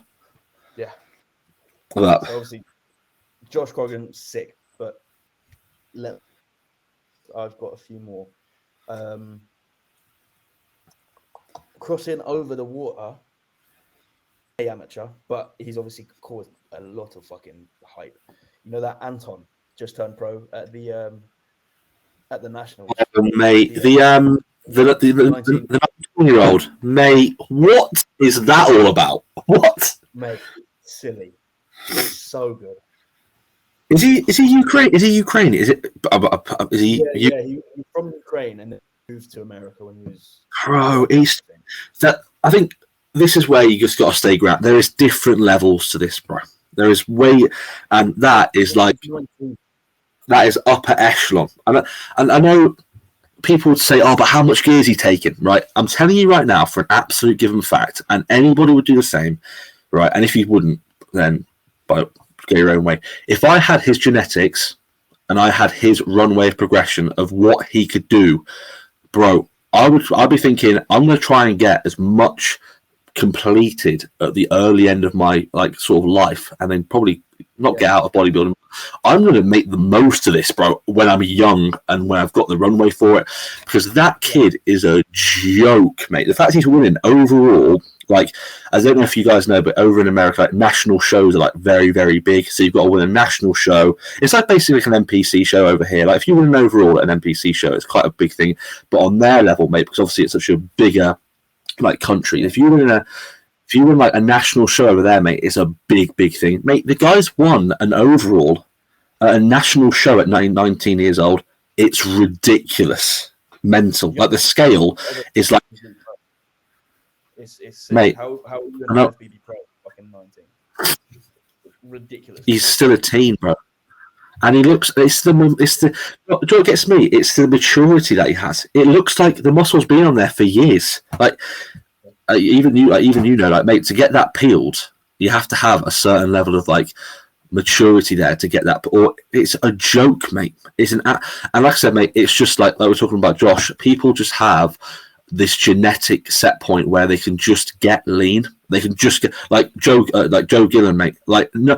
[SPEAKER 2] Yeah.
[SPEAKER 1] That.
[SPEAKER 2] So obviously, Josh Croggan, sick, but I've got a few more. Crossing over the water. Amateur, but he's obviously caused a lot of fucking hype. You know that Anton just turned pro at the Nationals.
[SPEAKER 1] Oh, mate, the 19-year-old, mate, what is that all about? What?
[SPEAKER 2] Mate, silly. It's so good.
[SPEAKER 1] Is he Ukraine? Is he Ukraine? Is it? Is he?
[SPEAKER 2] Yeah, he's from Ukraine and then moved to America when he was.
[SPEAKER 1] Bro, I think. This is where you just got to stay grounded. There is different levels to this, bro. There is and that is like that is upper echelon. And I know people would say, "Oh, but how much gear is he taking?" Right? I'm telling you right now, for an absolute given fact, and anybody would do the same, right? And if you wouldn't, then go your own way. If I had his genetics and I had his runway of progression of what he could do, bro, I'd be thinking, I'm going to try and get as much completed at the early end of my like sort of life, and then probably not get out of bodybuilding. I'm going to make the most of this, bro, when I'm young and when I've got the runway for it, because that kid is a joke, mate. The fact he's winning overall, like, I don't know if you guys know, but over in America, like, national shows are like very, very big. So you've got to win a national show. It's like basically like an NPC show over here. Like if you win an overall at an NPC show, it's quite a big thing. But on their level, mate, because obviously it's such a bigger like country, if you win like a national show over there, mate, it's a big, big thing, mate. The guy's won an overall at a national show at 19 years old. It's ridiculous, mental. Like the scale is like,
[SPEAKER 2] it's
[SPEAKER 1] mate.
[SPEAKER 2] How are you going to be pro fucking 19? Ridiculous.
[SPEAKER 1] He's still a teen, bro. And he looks, do you know what gets me? It's the maturity that he has. It looks like the muscle's been on there for years. Like, even you know, like, mate, to get that peeled, you have to have a certain level of like maturity there to get that. Or it's a joke, mate. And like I said, mate, it's just like we're talking about Josh. People just have this genetic set point where they can just get lean. They can just get like Joe Gillen, mate. Like no,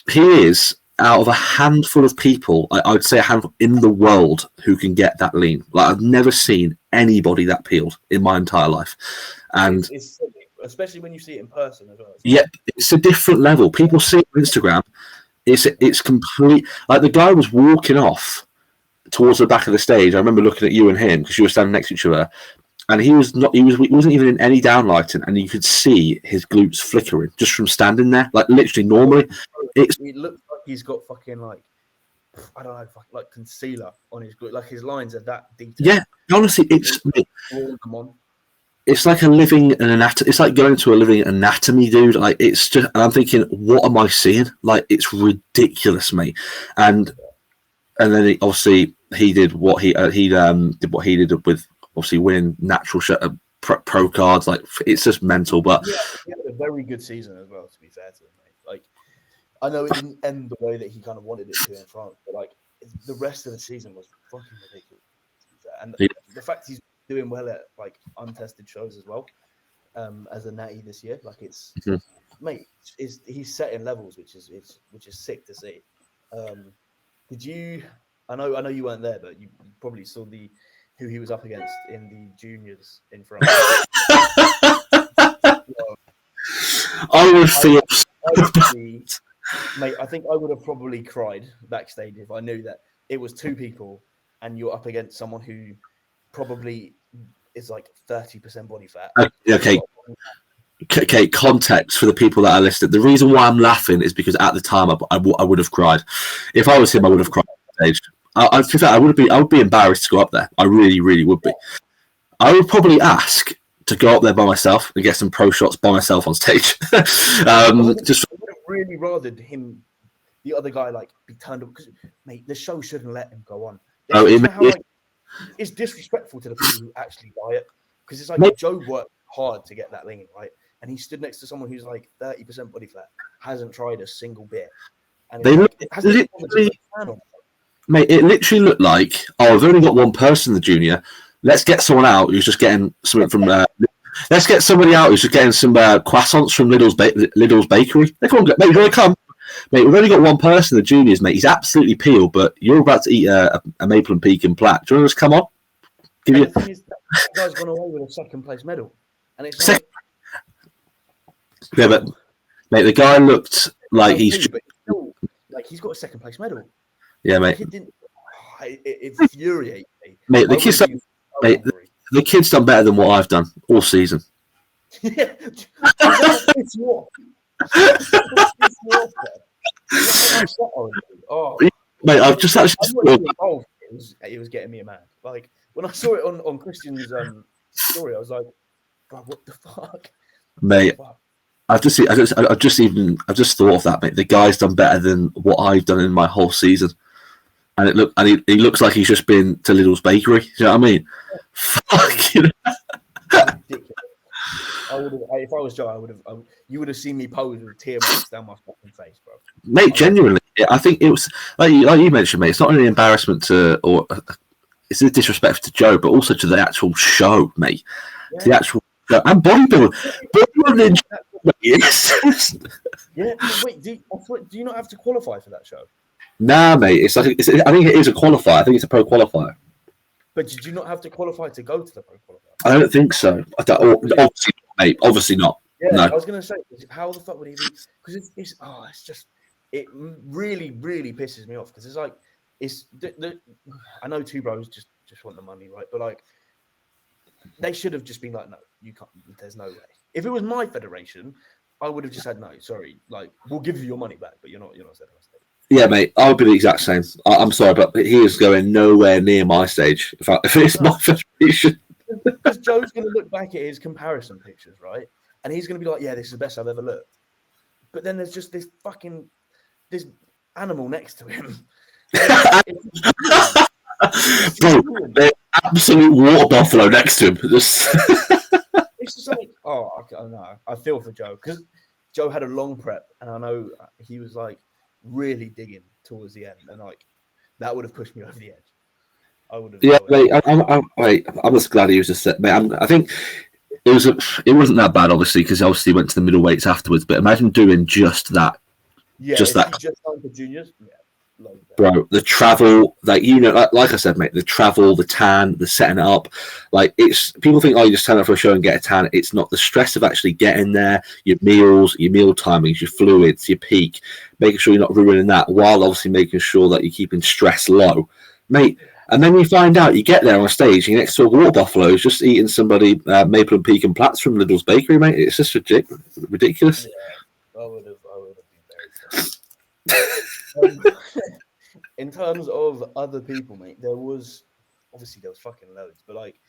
[SPEAKER 1] he is out of a handful of people. I would say a handful in the world who can get that lean. Like I've never seen anybody that peeled in my entire life, and
[SPEAKER 2] it's especially when you see it in person as well.
[SPEAKER 1] Yeah, it's a different level. People see it on Instagram. It's complete. Like the guy was walking off towards the back of the stage. I remember looking at you and him because you were standing next to each other, and he wasn't even in any downlighting, and you could see his glutes flickering just from standing there. Like literally, normally,
[SPEAKER 2] it looks like he's got fucking like I don't know, like concealer on his glute. Like his lines are that detailed.
[SPEAKER 1] Yeah, honestly,
[SPEAKER 2] Come on.
[SPEAKER 1] It's like a living anatomy. It's like going to a living anatomy, dude. Like it's just. And I'm thinking, what am I seeing? Like it's ridiculous, mate. And then he did what he did with obviously winning natural pro cards. Like it's just mental. But
[SPEAKER 2] yeah, he had a very good season as well. To be fair to him, mate. Like I know it didn't end the way that he kind of wanted it to in France, but like the rest of the season was fucking ridiculous. And the fact he's doing well at like untested shows as well, as a natty this year. Like it's mate, he's setting levels, which is sick to see. Did you? I know you weren't there, but you probably saw who he was up against in the juniors in France.
[SPEAKER 1] I would feel,
[SPEAKER 2] mate. I think I would have probably cried backstage if I knew that it was two people and you're up against someone who probably is like 30% body fat.
[SPEAKER 1] Okay, context for the people that are listening. The reason why I'm laughing is because at the time I would have cried. If I was him, I would have cried on stage. I would be embarrassed to go up there. I really, really would be. I would probably ask to go up there by myself and get some pro shots by myself on stage.
[SPEAKER 2] I would have really rather him, the other guy, like be turned up because, mate, the show shouldn't let him go on. It's disrespectful to the people who actually buy it because it's like Joe worked hard to get that lean, right? And he stood next to someone who's like 30% body fat, hasn't tried a single bit. And
[SPEAKER 1] mate, it literally looked like, I've only got one person in the junior. Let's get someone out who's just getting something from. Let's get somebody out who's just getting some croissants from Lidl's Bakery. Come on, mate, you want to come? Mate, we've only got one person in the juniors, mate. He's absolutely peeled, but you're about to eat a maple and pecan plaque. Do you want to just come on?
[SPEAKER 2] The thing is, that guy's gone away with a second place medal, and it's like,
[SPEAKER 1] yeah, but mate, the guy looked like he's
[SPEAKER 2] got a second place medal.
[SPEAKER 1] Yeah, mate.
[SPEAKER 2] It infuriates me,
[SPEAKER 1] mate. The kid's done better than what I've done all season.
[SPEAKER 2] Yeah,
[SPEAKER 1] mate, I've just actually.
[SPEAKER 2] It was getting me mad. Like when I saw it on Christian's story, I was like, "Bro, what the fuck,
[SPEAKER 1] mate?" I've just thought of that, mate. The guy's done better than what I've done in my whole season, and he looks like he's just been to Lidl's Bakery. You know what I mean? Fuck you.
[SPEAKER 2] If I was Joe, you would have seen me pose with tear marks down my fucking face, bro.
[SPEAKER 1] Mate, genuinely, I think it was like you mentioned, mate. It's not only an embarrassment or it's a disrespect to Joe, but also to the actual show, mate. Yeah. The actual show and bodybuilding. Yes.
[SPEAKER 2] Yeah. Wait, do you not have to qualify for that show?
[SPEAKER 1] Nah, mate. I think it is a qualifier. I think it's a pro qualifier.
[SPEAKER 2] But did you not have to qualify to go to the pro qualifier?
[SPEAKER 1] I don't think so. Obviously, mate. Obviously not.
[SPEAKER 2] Yeah,
[SPEAKER 1] no.
[SPEAKER 2] I was going to say, how the fuck would he be? Because it really, really pisses me off. Because it's like, I know two bros just want the money, right? But like, they should have just been like, no, you can't. There's no way. If it was my federation, I would have just said no. Sorry, like we'll give you your money back, but you're not setting on stage.
[SPEAKER 1] Yeah, mate, I would be the exact same. I'm sorry, but he is going nowhere near my stage. If it's my federation.
[SPEAKER 2] Because Joe's going to look back at his comparison pictures, right? And he's going to be like, yeah, this is the best I've ever looked. But then there's just this animal next to him.
[SPEAKER 1] Bro, there's absolute water buffalo next to him.
[SPEAKER 2] It's just like, I don't know. I feel for Joe. Because Joe had a long prep. And I know he was like, really digging towards the end, and like that would have pushed me over the edge. I would have.
[SPEAKER 1] Yeah, mate. I'm just glad he was just mate. I think it wasn't that bad, obviously, because obviously he went to the middleweights afterwards. But imagine doing just that.
[SPEAKER 2] Yeah,
[SPEAKER 1] just that.
[SPEAKER 2] Just time for juniors. Yeah.
[SPEAKER 1] Bro, the travel, like like I said, mate, the travel, the tan, the setting it up, like it's people think, oh, you just turn up for a show and get a tan. It's not the stress of actually getting there, your meals, your meal timings, your fluids, your peak, making sure you're not ruining that, while obviously making sure that you're keeping stress low, mate. And then you find out you get there on stage, and you're next to a water buffalo who's just eating somebody maple and pecan plats from Lidl's Bakery, mate. It's just ridiculous.
[SPEAKER 2] Yeah, I would have been very. In terms of other people, mate, there was fucking loads, but like,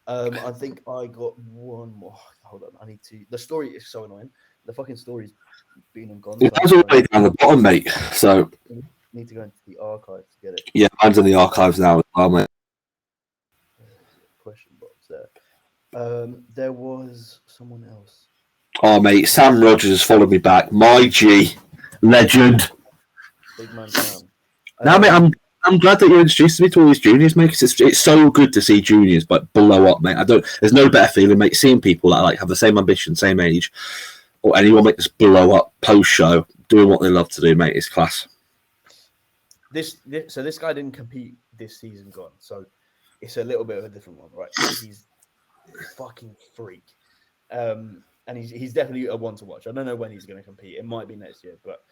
[SPEAKER 2] I think I got one more. Hold on, I need to. The story is so annoying. The fucking story's been and gone.
[SPEAKER 1] It was all the way down the bottom, mate. So
[SPEAKER 2] need to go into the archives to get it.
[SPEAKER 1] Yeah, mine's in the archives now as well, mate.
[SPEAKER 2] Question box there. There was someone else.
[SPEAKER 1] Oh, mate, Sam Rogers has followed me back. My G, legend.
[SPEAKER 2] Big man Sam.
[SPEAKER 1] Now, mate, I'm glad that you introduced me to all these juniors, mate. Because it's so good to see juniors but blow up, mate. There's no better feeling, mate. Seeing people that like have the same ambition, same age, or anyone make just blow up post show, doing what they love to do, mate. It's class.
[SPEAKER 2] This guy didn't compete this season gone, so it's a little bit of a different one, right? He's a fucking freak, and he's definitely a one to watch. I don't know when he's going to compete. It might be next year, but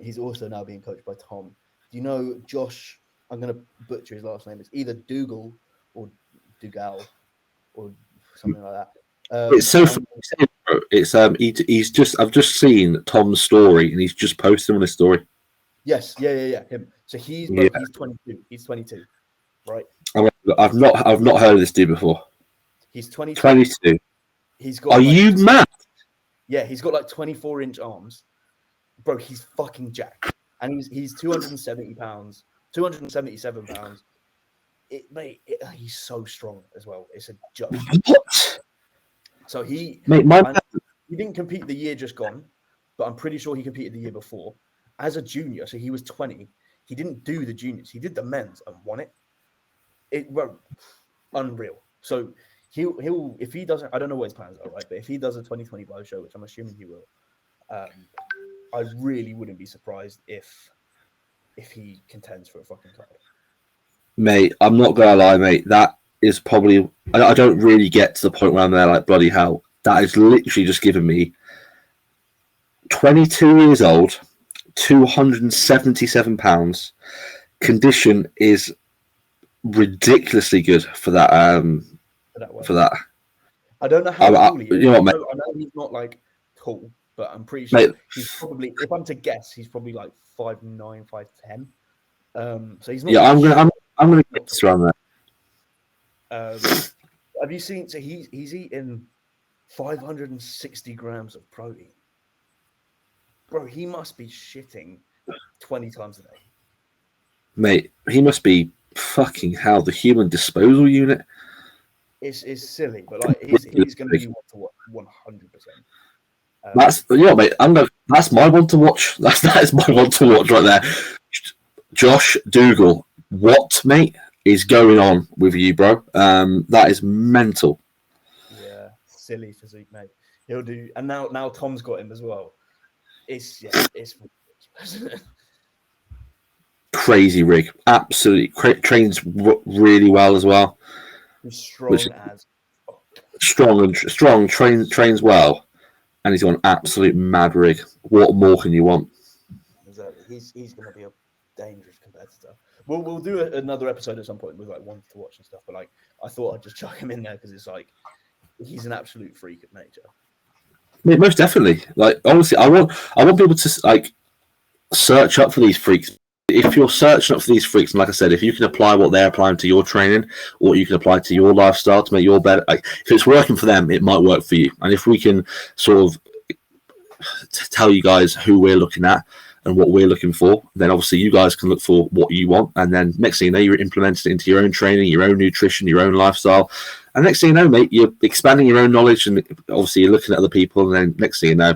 [SPEAKER 2] he's also now being coached by Tom. Do you know Josh? I'm going to butcher his last name. It's either Dougal or Dougal or something like that.
[SPEAKER 1] It's so funny. It's he's just I've just seen Tom's story and he's just posted on his story.
[SPEAKER 2] Yes, yeah, him. So he's 22. He's 22, right?
[SPEAKER 1] I've not heard of this dude before.
[SPEAKER 2] He's 22.
[SPEAKER 1] 22.
[SPEAKER 2] He's got.
[SPEAKER 1] Are you mad?
[SPEAKER 2] Yeah, he's got like 24-inch arms, bro. He's fucking jacked, and he's 270 pounds, 277 pounds. He's so strong as well. It's a joke.
[SPEAKER 1] What?
[SPEAKER 2] So he didn't compete the year just gone, but I'm pretty sure he competed the year before as a junior. So he was 20. He didn't do the juniors. He did the men's and won it. Unreal. So he'll if he doesn't, I don't know what his plans are, right? But if he does a 2025 show, which I'm assuming he will, I really wouldn't be surprised if he contends for a fucking card.
[SPEAKER 1] Mate, I'm not gonna lie, mate. That is probably I don't really get to the point where I'm there like bloody hell. That is literally just giving me 22 years old, 277 pounds. Condition is ridiculously good for that. For that.
[SPEAKER 2] I don't know how tall he is.
[SPEAKER 1] You know what, mate?
[SPEAKER 2] I know he's not like tall, but I'm pretty sure he's probably. If I'm to guess, he's probably like 5'9", 5'10". So he's not.
[SPEAKER 1] Yeah, I'm gonna get this around there.
[SPEAKER 2] Have you seen? So he's eating 560 grams of protein. Bro, he must be shitting 20 times a day.
[SPEAKER 1] Mate, he must be fucking hell. The human disposal unit.
[SPEAKER 2] It's silly, but like he's going to be one to watch 100%.
[SPEAKER 1] That's mate. That's my one to watch. That is my one to watch right there. Josh Dougal, what, mate, is going on with you, bro? That is mental.
[SPEAKER 2] Yeah, silly physique, mate. He'll do, and now Tom's got him as well. It's ridiculous.
[SPEAKER 1] Crazy rig, absolutely trains really well as well.
[SPEAKER 2] He's
[SPEAKER 1] strong, trains well, and he's got an absolute mad rig. What more can you want?
[SPEAKER 2] Exactly. He's going to be a dangerous competitor. We'll do another episode at some point with like ones to watch and stuff. But like, I thought I'd just chuck him in there because it's like he's an absolute freak of nature.
[SPEAKER 1] Mate, most definitely. Like, honestly, I want people to like search up for these freaks. If you're searching up for these freaks, and like I said, if you can apply what they're applying to your training, or you can apply to your lifestyle to make your better, like if it's working for them, it might work for you. And if we can sort of tell you guys who we're looking at and what we're looking for, then obviously you guys can look for what you want. And then next thing you know, you're implementing it into your own training, your own nutrition, your own lifestyle. And next thing you know, mate, you're expanding your own knowledge, and obviously you're looking at other people. And then next thing you know,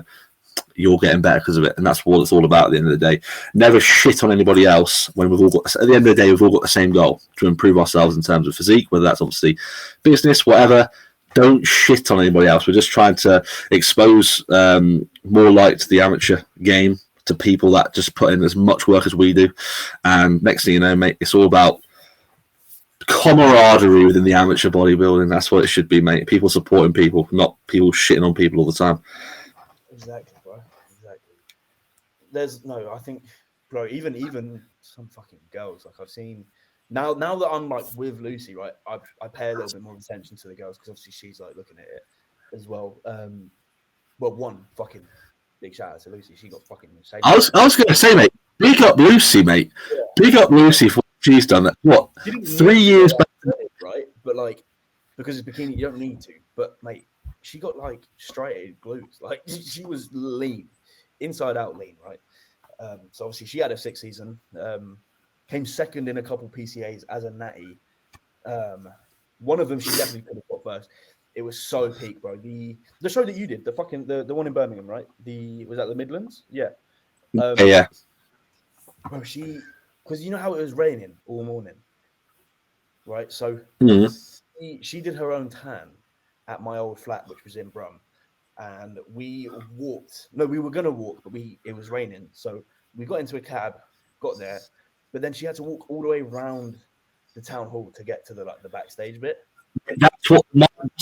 [SPEAKER 1] you're getting better because of it. And that's what it's all about at the end of the day. Never shit on anybody else when we've all got, at the end of the day, we've all got the same goal to improve ourselves in terms of physique, whether that's obviously business, whatever. Don't shit on anybody else. We're just trying to expose more light to the amateur game, to people that just put in as much work as we do. And next thing you know, mate, it's all about camaraderie within the amateur bodybuilding. That's what it should be, mate. People supporting people, not people shitting on people all the time.
[SPEAKER 2] Exactly, bro. Exactly. I think, bro, even some fucking girls, like I've seen now that I'm like with Lucy, right? I pay a little bit more attention to the girls because obviously she's like looking at it as well. Well, one fucking big shout out to Lucy. She got fucking insane.
[SPEAKER 1] I was going to say, mate, big up Lucy, mate. Yeah. Big up Lucy for what she's done. What, 3 years back?
[SPEAKER 2] Right? But like, because it's bikini, you don't need to. But mate, she got like striated glutes. Like she was lean, inside out lean, right? So obviously she had a 6th season. Came second in a couple PCAs as a natty. One of them she definitely could have got first. It was so peak, bro. The show that you did, the one in Birmingham, right? Was that the Midlands? Yeah.
[SPEAKER 1] Yeah.
[SPEAKER 2] Bro, because you know how it was raining all morning, right? So she did her own tan at my old flat, which was in Brum, and we walked. No, we were gonna walk, but it was raining, so we got into a cab, got there, but then she had to walk all the way around the town hall to get to the backstage bit.
[SPEAKER 1] That's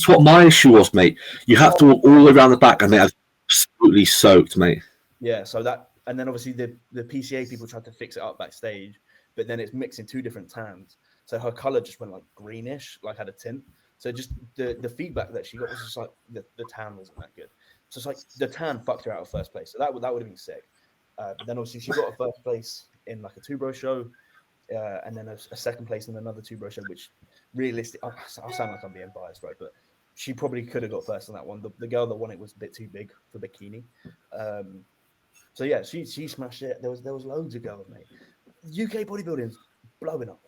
[SPEAKER 1] what my issue was, mate. You have to walk all the way around the back, and they're absolutely soaked, mate.
[SPEAKER 2] Yeah, so that, and then obviously the PCA people tried to fix it up backstage, but then it's mixing 2 different tans, so her color just went like greenish, like had a tint. So just the feedback that she got was just like the tan wasn't that good. So it's like the tan fucked her out of first place. So that would have been sick. But then obviously she got a first place in like a 2-bro show, and then a second place in another 2-bro show, which realistically, I'll sound like I'm being biased, right? But she probably could have got first on that one. The girl that won it was a bit too big for bikini. So yeah, she smashed it. There was loads of girls, mate. UK bodybuilding's blowing up.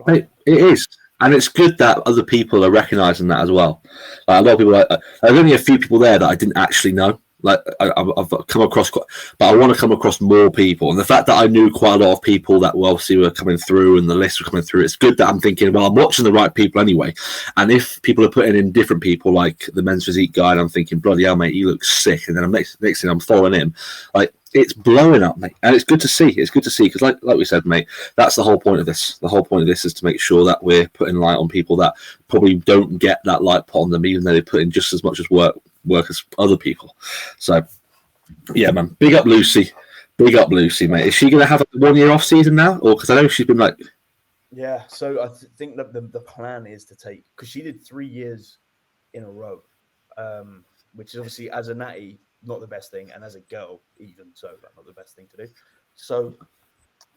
[SPEAKER 1] Mate, it is. And it's good that other people are recognising that as well. Like, a lot of people, there's only a few people there that I didn't actually know. Like I've come across, but I want to come across more people. And the fact that I knew quite a lot of people that obviously were coming through and the lists were coming through, it's good that I'm thinking, well, I'm watching the right people anyway. And if people are putting in different people, like the men's physique guy, and I'm thinking, bloody hell, mate, he looks sick. And then next thing I'm following him, like, it's blowing up, mate. And it's good to see. It's good to see because, like we said, mate, that's the whole point of this. The whole point of this is to make sure that we're putting light on people that probably don't get that light put on them, even though they put in just as much as work as other people. So, yeah, man, big up Lucy, mate. Is she going to have a 1 year off season now, or because I know she's been like?
[SPEAKER 2] Yeah, so I think that the plan is to take, because she did 3 years in a row, which is obviously as a natty not the best thing, and as a girl even so, like, not the best thing to do. So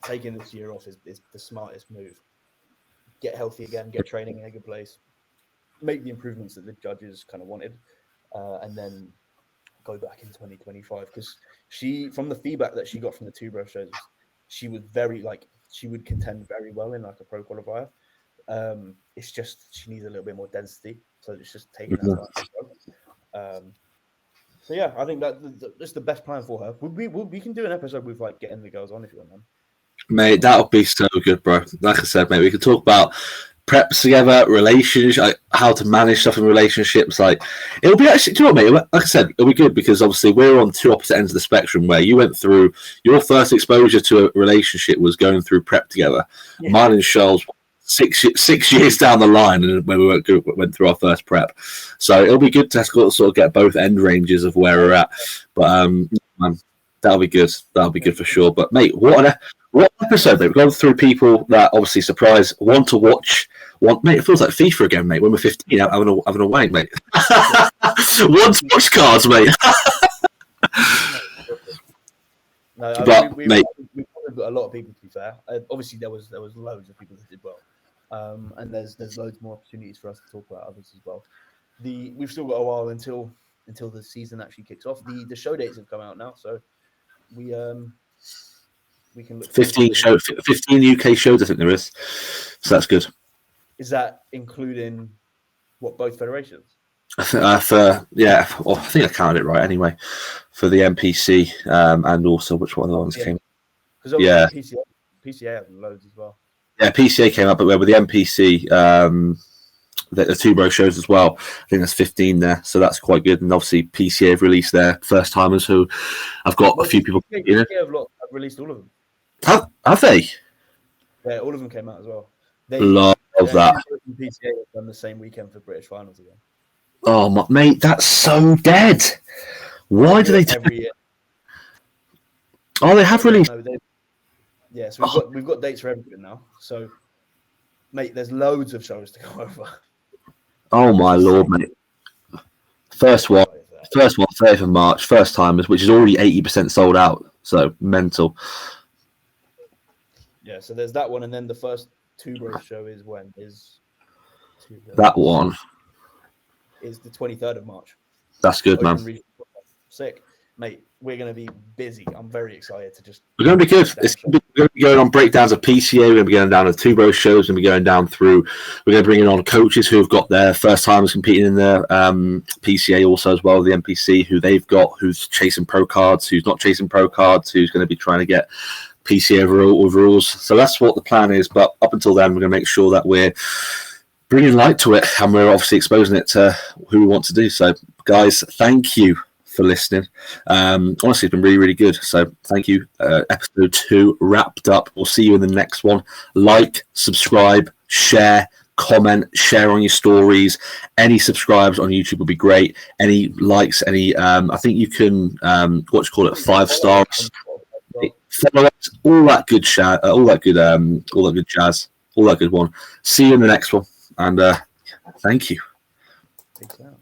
[SPEAKER 2] taking this year off is the smartest move. Get healthy again, get training in a good place, make the improvements that the judges kind of wanted, and then go back in 2025. Because she, from the feedback that she got from the 2-bro shows, she was very, like, she would contend very well in like a pro qualifier. It's just she needs a little bit more density, so it's just taking that time. So yeah, I think that's the best plan for her. We can do an episode with like getting the girls on if you want, man.
[SPEAKER 1] Mate, that would be so good, bro. Like I said, mate, we could talk about preps together, relationships, like how to manage stuff in relationships. Like, it'll be actually, do you know what, mate? Like I said, it'll be good because obviously we're on 2 opposite ends of the spectrum. Where you went through your first exposure to a relationship was going through prep together. Yeah. Mine and Charles, 6 years down the line, and when we went through our first prep. So it'll be good to sort of get both end ranges of where we're at. But man, that'll be good. That'll be good for sure. But mate, what episode, mate? We've gone through people that obviously want to watch. Mate, it feels like FIFA again, mate. When we're 15, having a wank, mate. Want to watch cards, mate.
[SPEAKER 2] No,
[SPEAKER 1] mate,
[SPEAKER 2] we got a lot of people, to be fair. Obviously, there was loads of people that did well, and there's loads more opportunities for us to talk about others as well. We've still got a while until the season actually kicks off. The show dates have come out now, so we can look.
[SPEAKER 1] 15 UK shows, I think there is. So that's good.
[SPEAKER 2] Is that including what, both federations?
[SPEAKER 1] Well, I think I counted it right anyway for the NPC and also which one of the ones came.
[SPEAKER 2] Because
[SPEAKER 1] Yeah,
[SPEAKER 2] PCA have loads as well.
[SPEAKER 1] Yeah, PCA came up, but with the NPC, the two bro shows as well. I think there's 15 there, so that's quite good. And obviously, PCA have released their first timers, who I've got a few people.
[SPEAKER 2] PCA have released all of them.
[SPEAKER 1] Have they?
[SPEAKER 2] Yeah, all of them came out as well.
[SPEAKER 1] Love that.
[SPEAKER 2] PCA have done the same weekend for British finals again.
[SPEAKER 1] Oh, mate, that's so dead. Why do they do
[SPEAKER 2] every year?
[SPEAKER 1] Oh, they have released.
[SPEAKER 2] Yeah, so we've got dates for everything now. So, mate, there's loads of shows to go over.
[SPEAKER 1] Oh my lord, mate! First one, 30th of March, first timers, which is already 80% sold out. So mental.
[SPEAKER 2] Yeah, so there's that one, and then the first two bro show is when
[SPEAKER 1] that one
[SPEAKER 2] is the 23rd of March.
[SPEAKER 1] That's good, man.
[SPEAKER 2] Sick. Mate, we're going to be busy. I'm very excited to just...
[SPEAKER 1] We're going to be good. We're going to be going on breakdowns of PCA. We're going to be going down to two bro shows. We're going to be going down through... We're going to bring in on coaches who have got their first timers competing in their PCA also as well, the NPC, who they've got, who's chasing pro cards, who's not chasing pro cards, who's going to be trying to get PCA overalls. So that's what the plan is. But up until then, we're going to make sure that we're bringing light to it, and we're obviously exposing it to who we want to do. So, guys, thank you for listening. Honestly, it's been really, really good. So thank you. Episode 2 wrapped up. We'll see you in the next one. Like, subscribe, share, comment, share on your stories. Any subscribes on YouTube would be great. Any likes, I think you can 5 stars. Follow us, all that good jazz, all that good one. See you in the next one, and thank you.
[SPEAKER 2] Peace out.